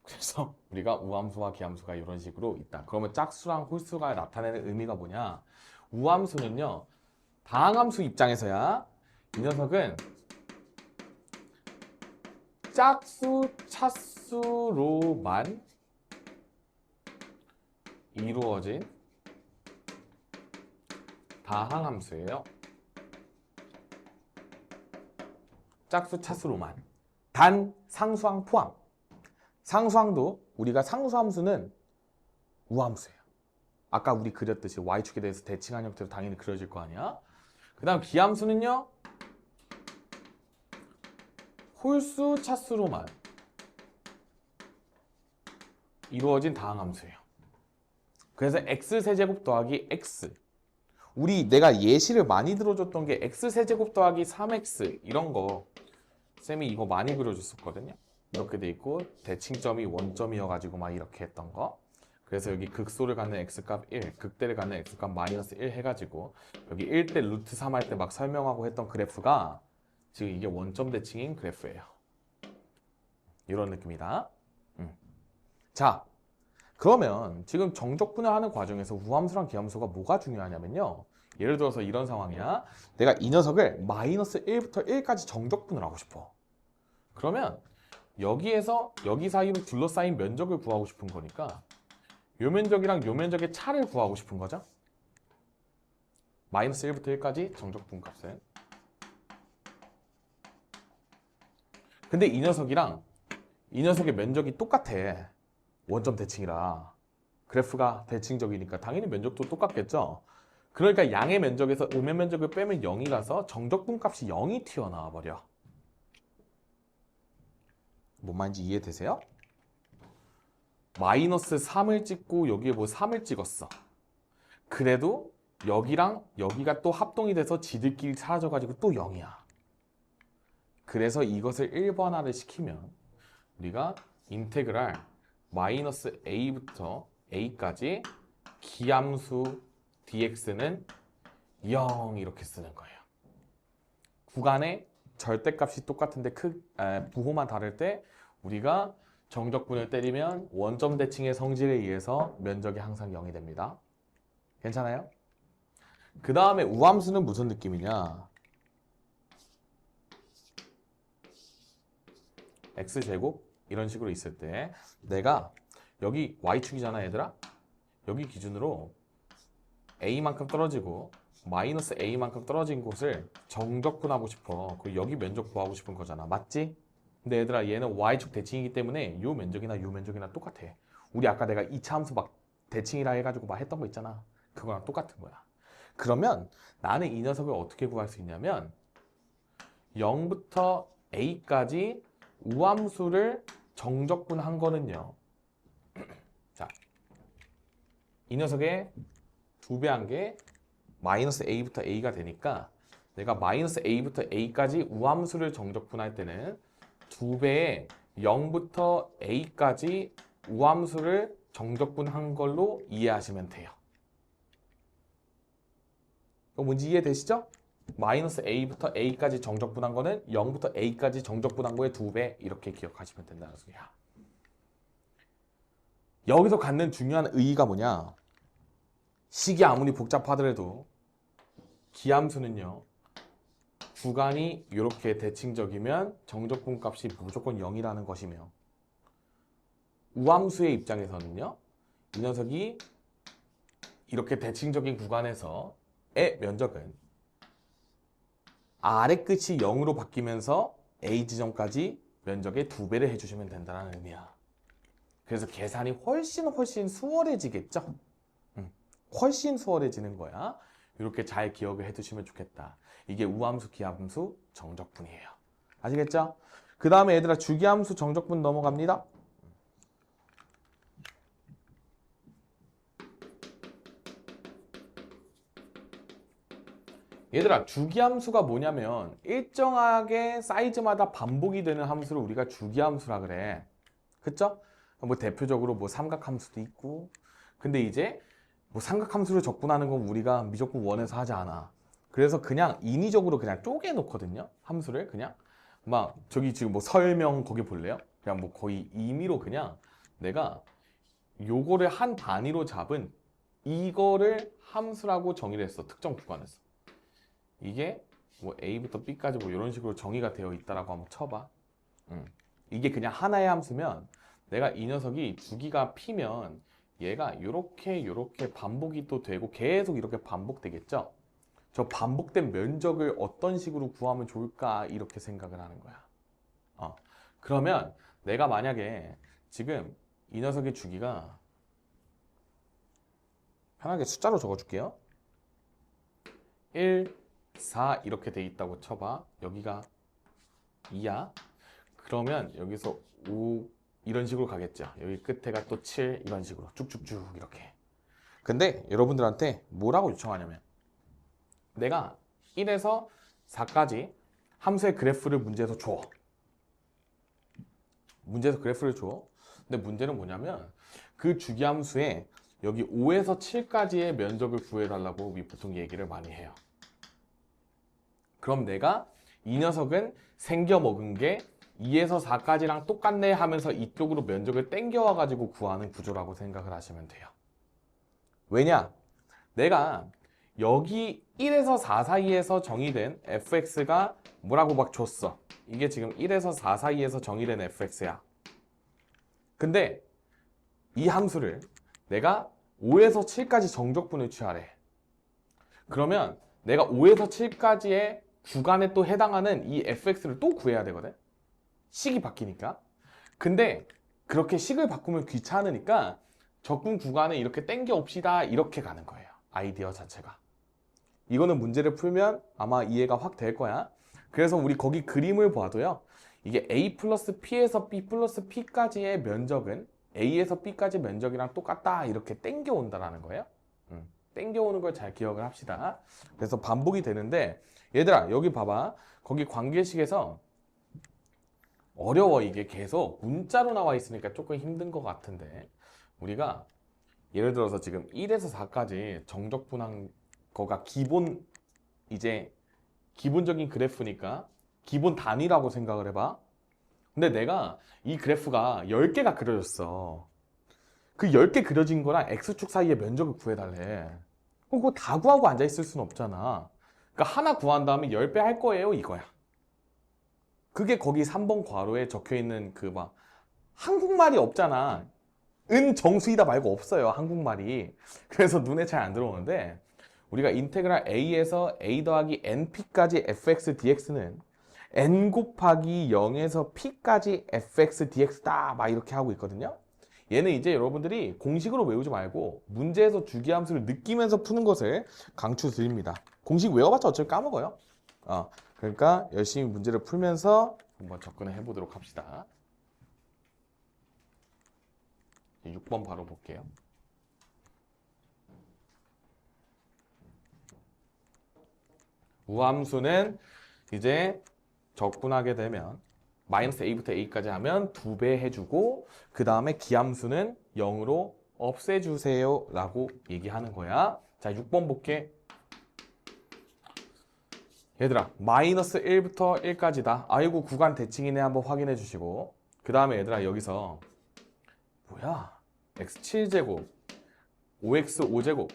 그래서 우리가 우함수와 기함수가 이런 식으로 있다. 그러면 짝수랑 홀수가 나타내는 의미가 뭐냐? 우함수는요, 다항함수 입장에서야 이 녀석은 짝수, 차수로만 이루어진 다항함수예요. 짝수, 차수로만. 단 상수항 포함. 상수항도 우리가 상수함수는 우함수예요. 아까 우리 그렸듯이 y축에 대해서 대칭한 형태로 당연히 그려질 거 아니야. 그 다음 기함수는요, 홀수, 차수로만 이루어진 다항함수예요. 그래서 x세제곱 더하기 x, 내가 예시를 많이 들어줬던 게 x세제곱 더하기 3x 이런 거 쌤이 이거 많이 그려줬었거든요. 이렇게 돼 있고 대칭점이 원점이어가지고 막 이렇게 했던 거. 그래서 여기 극소를 갖는 x값 1, 극대를 갖는 x값 마이너스 1 해가지고 여기 1대 루트 3 할 때 막 설명하고 했던 그래프가 지금 이게 원점 대칭인 그래프예요. 이런 느낌이다. 자, 그러면 지금 정적 분해하는 과정에서 우함수랑 기함수가 뭐가 중요하냐면요. 예를 들어서 이런 상황이야. 내가 이 녀석을 마이너스 1부터 1까지 정적 분해를 하고 싶어. 그러면 여기에서 여기 사이로 둘러싸인 면적을 구하고 싶은 거니까 요 면적이랑 요 면적의 차를 구하고 싶은 거죠. 마이너스 1부터 1까지 정적 분값은. 근데 이 녀석이랑 이 녀석의 면적이 똑같아. 원점 대칭이라. 그래프가 대칭적이니까 당연히 면적도 똑같겠죠. 그러니까 양의 면적에서 음의 면적을 빼면 0이라서 정적분 값이 0이 튀어나와 버려. 뭔 말인지 이해되세요? 마이너스 3을 찍고 여기에 뭐 3을 찍었어. 그래도 여기랑 여기가 또 합동이 돼서 지들끼리 사라져가지고 또 0이야. 그래서 이것을 1번화를 시키면 우리가 인테그랄 마이너스 a부터 a까지 기함수 dx는 0 이렇게 쓰는 거예요. 구간의 절대값이 똑같은데 부호만 다를 때 우리가 정적분을 때리면 원점 대칭의 성질에 의해서 면적이 항상 0이 됩니다. 괜찮아요? 그 다음에 우함수는 무슨 느낌이냐? x제곱 이런 식으로 있을 때 내가 여기 y축이잖아 얘들아. 여기 기준으로 a만큼 떨어지고 마이너스 a만큼 떨어진 곳을 정적분하고 싶어. 그리고 여기 면적 구하고 싶은 거잖아. 맞지? 근데 얘들아 얘는 y축 대칭이기 때문에 요 면적이나 요 면적이나 똑같아. 우리 아까 내가 2차 함수 막 대칭이라 해가지고 막 했던 거 있잖아. 그거랑 똑같은 거야. 그러면 나는 이 녀석을 어떻게 구할 수 있냐면 0부터 a까지 우함수를 정적분한 거는요. 자, 이 녀석의 2배 한 게 마이너스 a부터 a가 되니까 내가 마이너스 a부터 a까지 우함수를 정적분할 때는 2배의 0부터 a까지 우함수를 정적분한 걸로 이해하시면 돼요. 그럼 뭔지 이해되시죠? 마이너스 a부터 a까지 정적분한 거는 0부터 a까지 정적분한 거의 2배 이렇게 기억하시면 된다는 소리야. 여기서 갖는 중요한 의의가 뭐냐? 식이 아무리 복잡하더라도 기함수는요. 구간이 이렇게 대칭적이면 정적분 값이 무조건 0이라는 것이며 우함수의 입장에서는요. 이 녀석이 이렇게 대칭적인 구간에서의 면적은 아래 끝이 0으로 바뀌면서 A 지점까지 면적의 2배를 해주시면 된다는 의미야. 그래서 계산이 훨씬 수월해지겠죠? 훨씬 수월해지는 거야. 이렇게 잘 기억을 해두시면 좋겠다. 이게 우함수, 기함수, 정적분이에요. 아시겠죠? 그 다음에 얘들아 주기함수, 정적분 넘어갑니다. 얘들아 주기함수가 뭐냐면 일정하게 사이즈마다 반복이 되는 함수를 우리가 주기함수라 그래. 그쵸? 뭐 대표적으로 뭐 삼각함수도 있고. 근데 이제 뭐 삼각함수를 적분하는 건 우리가 미적분 원에서 하지 않아. 그래서 그냥 인위적으로 그냥 쪼개 놓거든요. 함수를 그냥 막 저기 지금 뭐 설명 거기 볼래요? 그냥 뭐 거의 임의로 그냥 내가 요거를 한 단위로 잡은 이거를 함수라고 정의를 했어. 특정 구간에서. 이게 뭐 A부터 B까지 뭐 이런 식으로 정의가 되어 있다라고 한번 쳐봐. 이게 그냥 하나의 함수면 내가 이 녀석이 주기가 P면 얘가 요렇게 반복이 또 되고 계속 이렇게 반복되겠죠? 저 반복된 면적을 어떤 식으로 구하면 좋을까 이렇게 생각을 하는 거야. 그러면 내가 만약에 지금 이 녀석의 주기가 편하게 숫자로 적어줄게요. 1, 4 이렇게 돼 있다고 쳐봐. 여기가 2야. 그러면 여기서 5 이런 식으로 가겠죠. 여기 끝에가 또 7 이런 식으로 쭉쭉쭉 이렇게. 근데 여러분들한테 뭐라고 요청하냐면 내가 1에서 4까지 함수의 그래프를 문제에서 줘. 문제에서 그래프를 줘. 근데 문제는 뭐냐면 그 주기함수에 여기 5에서 7까지의 면적을 구해달라고 우리 보통 얘기를 많이 해요. 그럼 내가 이 녀석은 생겨 먹은 게 2에서 4까지랑 똑같네 하면서 이쪽으로 면적을 땡겨와가지고 구하는 구조라고 생각을 하시면 돼요. 왜냐? 내가 여기 1에서 4 사이에서 정의된 fx가 뭐라고 막 줬어. 이게 지금 1에서 4 사이에서 정의된 fx야. 근데 이 함수를 내가 5에서 7까지 정적분을 취하래. 그러면 내가 5에서 7까지의 구간에 또 해당하는 이 fx를 또 구해야 되거든. 식이 바뀌니까. 근데 그렇게 식을 바꾸면 귀찮으니까 적분 구간에 이렇게 땡겨 옵시다 이렇게 가는 거예요. 아이디어 자체가. 이거는 문제를 풀면 아마 이해가 확 될 거야. 그래서 우리 거기 그림을 봐도요. 이게 a 플러스 p에서 b 플러스 p까지의 면적은 a에서 b까지 면적이랑 똑같다 이렇게 땡겨 온다라는 거예요. 땡겨 오는 걸 잘 기억을 합시다. 그래서 반복이 되는데 얘들아 여기 봐봐. 거기 관계식에서 어려워. 이게 계속 문자로 나와 있으니까 조금 힘든 것 같은데 우리가 예를 들어서 지금 1에서 4까지 정적분한 거가 기본적인 그래프니까 기본 단위라고 생각을 해봐. 근데 내가 이 그래프가 10개가 그려졌어. 그 10개 그려진 거랑 X축 사이의 면적을 구해달래. 그럼 그거 다 구하고 앉아있을 수는 없잖아. 그러니까 하나 구한 다음에 10배 할 거예요 이거야. 그게 거기 3번 괄호에 적혀있는 그 막 한국말이 없잖아. 정수이다 말고 없어요 한국말이. 그래서 눈에 잘 안 들어오는데 우리가 인테그랄 a에서 a 더하기 np까지 fx dx는 n 곱하기 0에서 p까지 fx dx다 막 이렇게 하고 있거든요. 얘는 이제 여러분들이 공식으로 외우지 말고 문제에서 주기함수를 느끼면서 푸는 것을 강추드립니다. 공식 외워봤자 어차피 까먹어요. 그러니까 열심히 문제를 풀면서 한번 접근을 해보도록 합시다. 6번 바로 볼게요. 우함수는 이제 적분하게 되면 마이너스 a부터 a까지 하면 2배 해주고 그 다음에 기함수는 0으로 없애주세요 라고 얘기하는 거야. 자 6번 볼게. 얘들아 마이너스 1부터 1까지다. 아이고 구간 대칭이네 한번 확인해 주시고 그 다음에 얘들아 여기서 뭐야 x7제곱 5x5제곱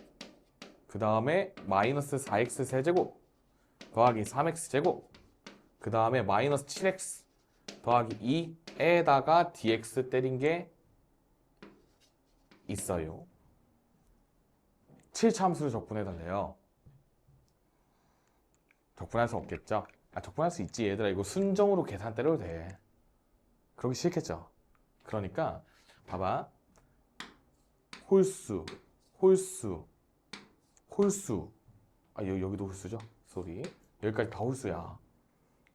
그 다음에 마이너스 4x 세제곱 더하기 3x제곱 그 다음에 마이너스 7x 더하기 2에다가 dx 때린 게 있어요. 7차 함수를 적분해달래요. 적분할 수 없겠죠? 적분할 수 있지 얘들아. 이거 순정으로 계산 때려도 돼. 그러기 싫겠죠? 그러니까 봐봐. 홀수 여기도 홀수죠? 쏘리. 여기까지 다 홀수야.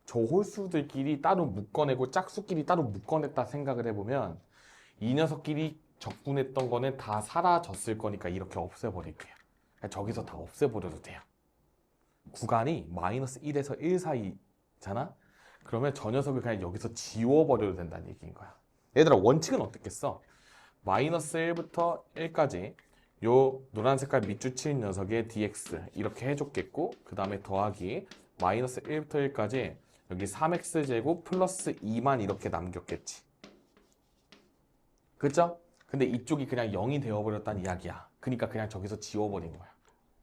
저 홀수들끼리 따로 묶어내고 짝수끼리 따로 묶어냈다 생각을 해보면 이 녀석끼리 적분했던 거는 다 사라졌을 거니까 이렇게 없애버릴게요. 저기서 다 없애버려도 돼요. 구간이 마이너스 1에서 1 사이잖아? 그러면 저 녀석을 그냥 여기서 지워버려도 된다는 얘기인 거야. 얘들아 원칙은 어떻겠어? 마이너스 1부터 1까지 요 노란 색깔 밑줄 친 녀석의 dx 이렇게 해줬겠고 그 다음에 더하기 마이너스 1부터 1까지 여기 3x제곱 플러스 2만 이렇게 남겼겠지. 그쵸? 근데 이쪽이 그냥 0이 되어버렸다는 이야기야. 그러니까 그냥 저기서 지워버린 거야.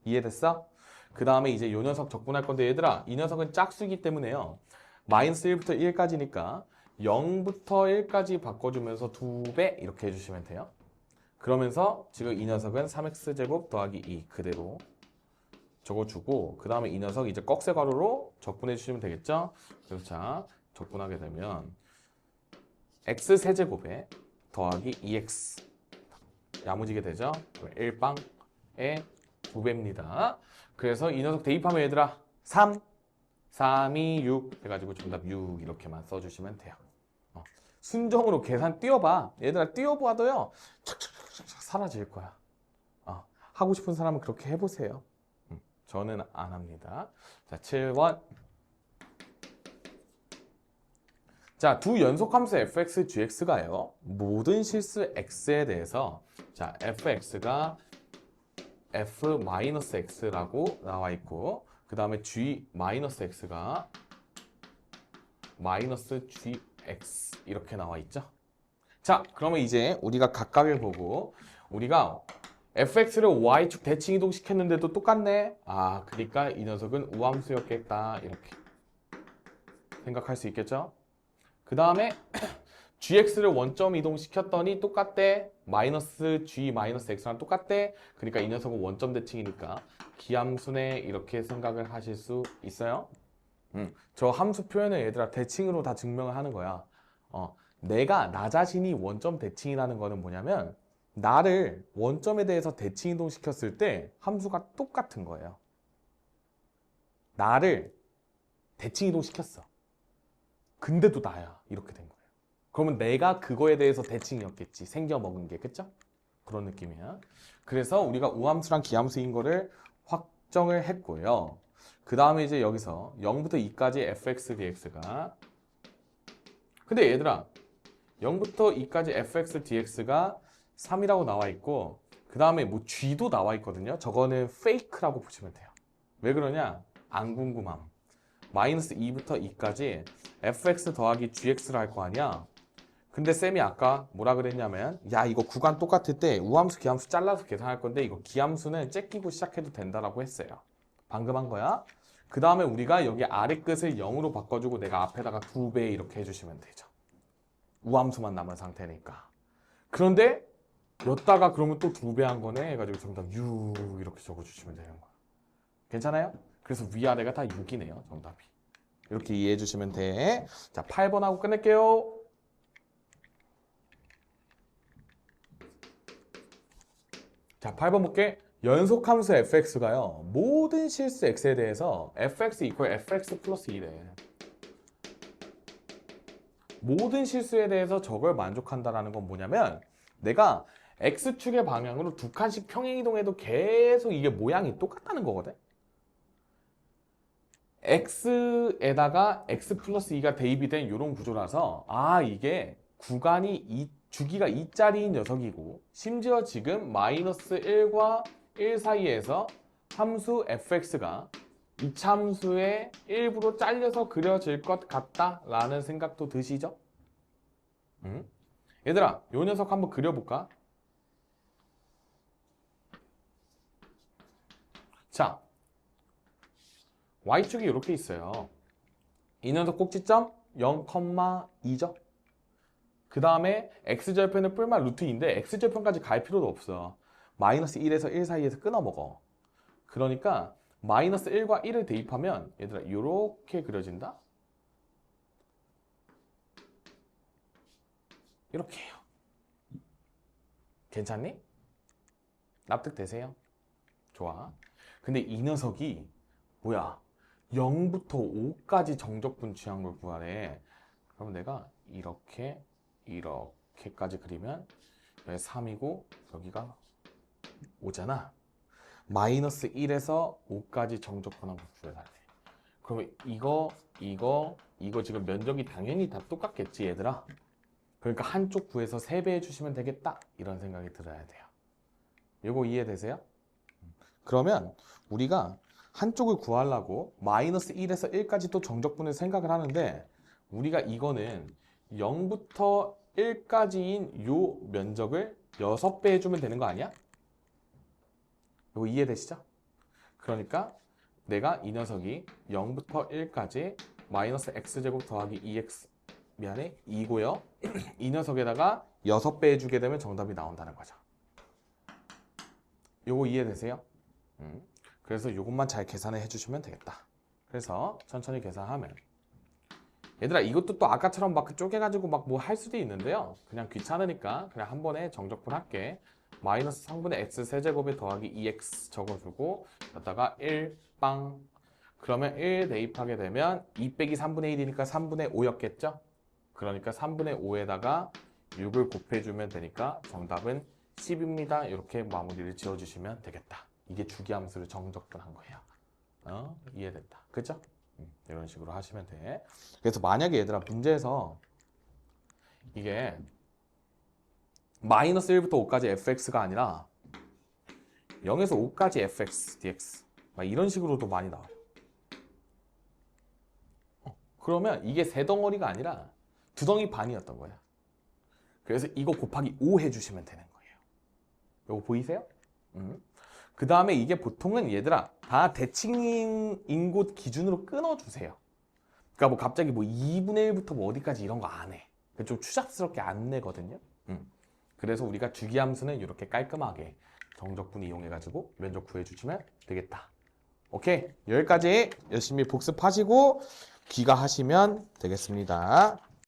이해됐어? 그 다음에 이제 요 녀석 적분할 건데 얘들아, 이 녀석은 짝수이기 때문에요. 마이너스 1부터 1까지니까 0부터 1까지 바꿔주면서 2배 이렇게 해주시면 돼요. 그러면서 지금 이 녀석은 3x제곱 더하기 2 그대로 적어주고, 그 다음에 이 녀석 이제 꺽쇠 괄호로 적분해 주시면 되겠죠? 그래서 자, 적분하게 되면 x 세제곱에 더하기 2x 야무지게 되죠? 1빵에 2배입니다. 그래서 이 녀석 대입하면 얘들아 3, 3이 6 해가지고 정답 6 이렇게만 써주시면 돼요. 순정으로 계산 띄워봐. 얘들아 띄워봐도요 착착착착 사라질 거야. 하고 싶은 사람은 그렇게 해보세요. 저는 안 합니다. 자, 7번. 자, 두 연속함수 fx, gx가요. 모든 실수 x에 대해서 자, fx가 f-x라고 나와 있고, 그 다음에 g-x가 -gx 이렇게 나와 있죠. 자, 그러면 이제 우리가 각각을 보고 우리가 fx를 y축 대칭 이동 시켰는데도 똑같네. 그러니까 이 녀석은 우함수였겠다. 이렇게 생각할 수 있겠죠. 그 다음에 gx를 원점 이동시켰더니 똑같대. 마이너스 g 마이너스 x랑 똑같대. 그러니까 이 녀석은 원점 대칭이니까 기함수네 이렇게 생각을 하실 수 있어요. 저 함수 표현을 얘들아 대칭으로 다 증명을 하는 거야. 내가 나 자신이 원점 대칭이라는 거는 뭐냐면 나를 원점에 대해서 대칭 이동시켰을 때 함수가 똑같은 거예요. 나를 대칭 이동시켰어. 근데도 나야. 이렇게 된 거예요. 그러면 내가 그거에 대해서 대칭이었겠지. 생겨먹은 게. 그쵸? 그런 느낌이야. 그래서 우리가 우함수랑 기함수인 거를 확정을 했고요. 그 다음에 이제 여기서 0부터 2까지 fx, dx가 근데 얘들아 0부터 2까지 fx, dx가 3이라고 나와 있고 그 다음에 뭐 g도 나와 있거든요. 저거는 페이크라고 보시면 돼요. 왜 그러냐? 안 궁금함. 마이너스 2부터 2까지 fx 더하기 gx를 할 거 아니야. 근데 쌤이 아까 뭐라 그랬냐면 야 이거 구간 똑같을 때 우함수 기함수 잘라서 계산할 건데 이거 기함수는 째끼고 시작해도 된다라고 했어요. 방금 한 거야. 그 다음에 우리가 여기 아래 끝을 0으로 바꿔주고 내가 앞에다가 2배 이렇게 해주시면 되죠. 우함수만 남은 상태니까. 그런데 였다가 그러면 또 2배 한 거네 해가지고 정답 6 이렇게 적어주시면 되는 거야. 괜찮아요? 그래서 위아래가 다 6이네요. 정답이. 이렇게 이해해 주시면 돼. 자, 8번 하고 끝낼게요. 자, 8번 볼게. 연속함수 fx가요. 모든 실수 x에 대해서 fx 이퀄 fx 플러스 2래. 모든 실수에 대해서 저걸 만족한다라는 건 뭐냐면 내가 x축의 방향으로 두 칸씩 평행이동해도 계속 이게 모양이 똑같다는 거거든. x에다가 x 플러스 2가 대입이 된 이런 구조라서 이게 구간이 주기가 2짜리인 녀석이고 심지어 지금 마이너스 1과 1 사이에서 함수 fx가 이차함수의 일부로 잘려서 그려질 것 같다라는 생각도 드시죠? 얘들아, 요 녀석 한번 그려볼까? 자, y축이 이렇게 있어요. 이 녀석 꼭지점 0,2죠? 그 다음에 x절편은 뿔만 루트인데 x절편까지 갈 필요도 없어. 마이너스 1에서 1 사이에서 끊어먹어. 그러니까 마이너스 1과 1을 대입하면 얘들아 이렇게 그려진다? 이렇게 해요. 괜찮니? 납득되세요? 좋아. 근데 이 녀석이 뭐야? 0부터 5까지 정적분 취한 걸 구하래. 그럼 내가 이렇게까지 그리면 여기 3이고 여기가 5잖아. 마이너스 1에서 5까지 정적분 한번 구해달래. 그러면 이거 지금 면적이 당연히 다 똑같겠지 얘들아. 그러니까 한쪽 구해서 3배 해주시면 되겠다 이런 생각이 들어야 돼요. 이거 이해되세요? 그러면 우리가 한쪽을 구하려고 마이너스 1에서 1까지 또 정적분을 생각을 하는데 우리가 이거는 0부터 1까지인 요 면적을 6배 해주면 되는 거 아니야? 이거 이해되시죠? 그러니까 내가 이 녀석이 0부터 1까지 마이너스 x제곱 더하기 2x 미안해 2고요. 이 녀석에다가 6배 해주게 되면 정답이 나온다는 거죠. 요거 이해되세요? 그래서 요것만 잘 계산을 해주시면 되겠다. 그래서 천천히 계산하면 얘들아 이것도 또 아까처럼 막 쪼개가지고 막 뭐 할 수도 있는데요. 그냥 귀찮으니까 그냥 한 번에 정적분 할게. 마이너스 3분의 x 세제곱에 더하기 2x 적어주고 여기다가 1빵 그러면 1 대입하게 되면 2 빼기 3분의 1이니까 3분의 5였겠죠? 그러니까 3분의 5에다가 6을 곱해주면 되니까 정답은 10입니다. 이렇게 마무리를 지어주시면 되겠다. 이게 주기함수를 정적분한 거예요. 이해됐다. 그죠? 이런 식으로 하시면 돼. 그래서 만약에 얘들아 문제에서 이게 마이너스 1부터 5까지 fx가 아니라 0에서 5까지 fx, dx 막 이런 식으로도 많이 나와요. 그러면 이게 세 덩어리가 아니라 두 덩이 반이었던 거야. 그래서 이거 곱하기 5 해주시면 되는 거예요. 이거 보이세요? 그 다음에 이게 보통은 얘들아 다 대칭인 곳 기준으로 끊어주세요. 그러니까 뭐 갑자기 뭐 2분의 1부터 뭐 어디까지 이런 거 안 해. 좀 추잡스럽게 안 내거든요. 그래서 우리가 주기함수는 이렇게 깔끔하게 정적분 이용해가지고 면적 구해주시면 되겠다. 오케이, 여기까지 열심히 복습하시고 귀가하시면 되겠습니다.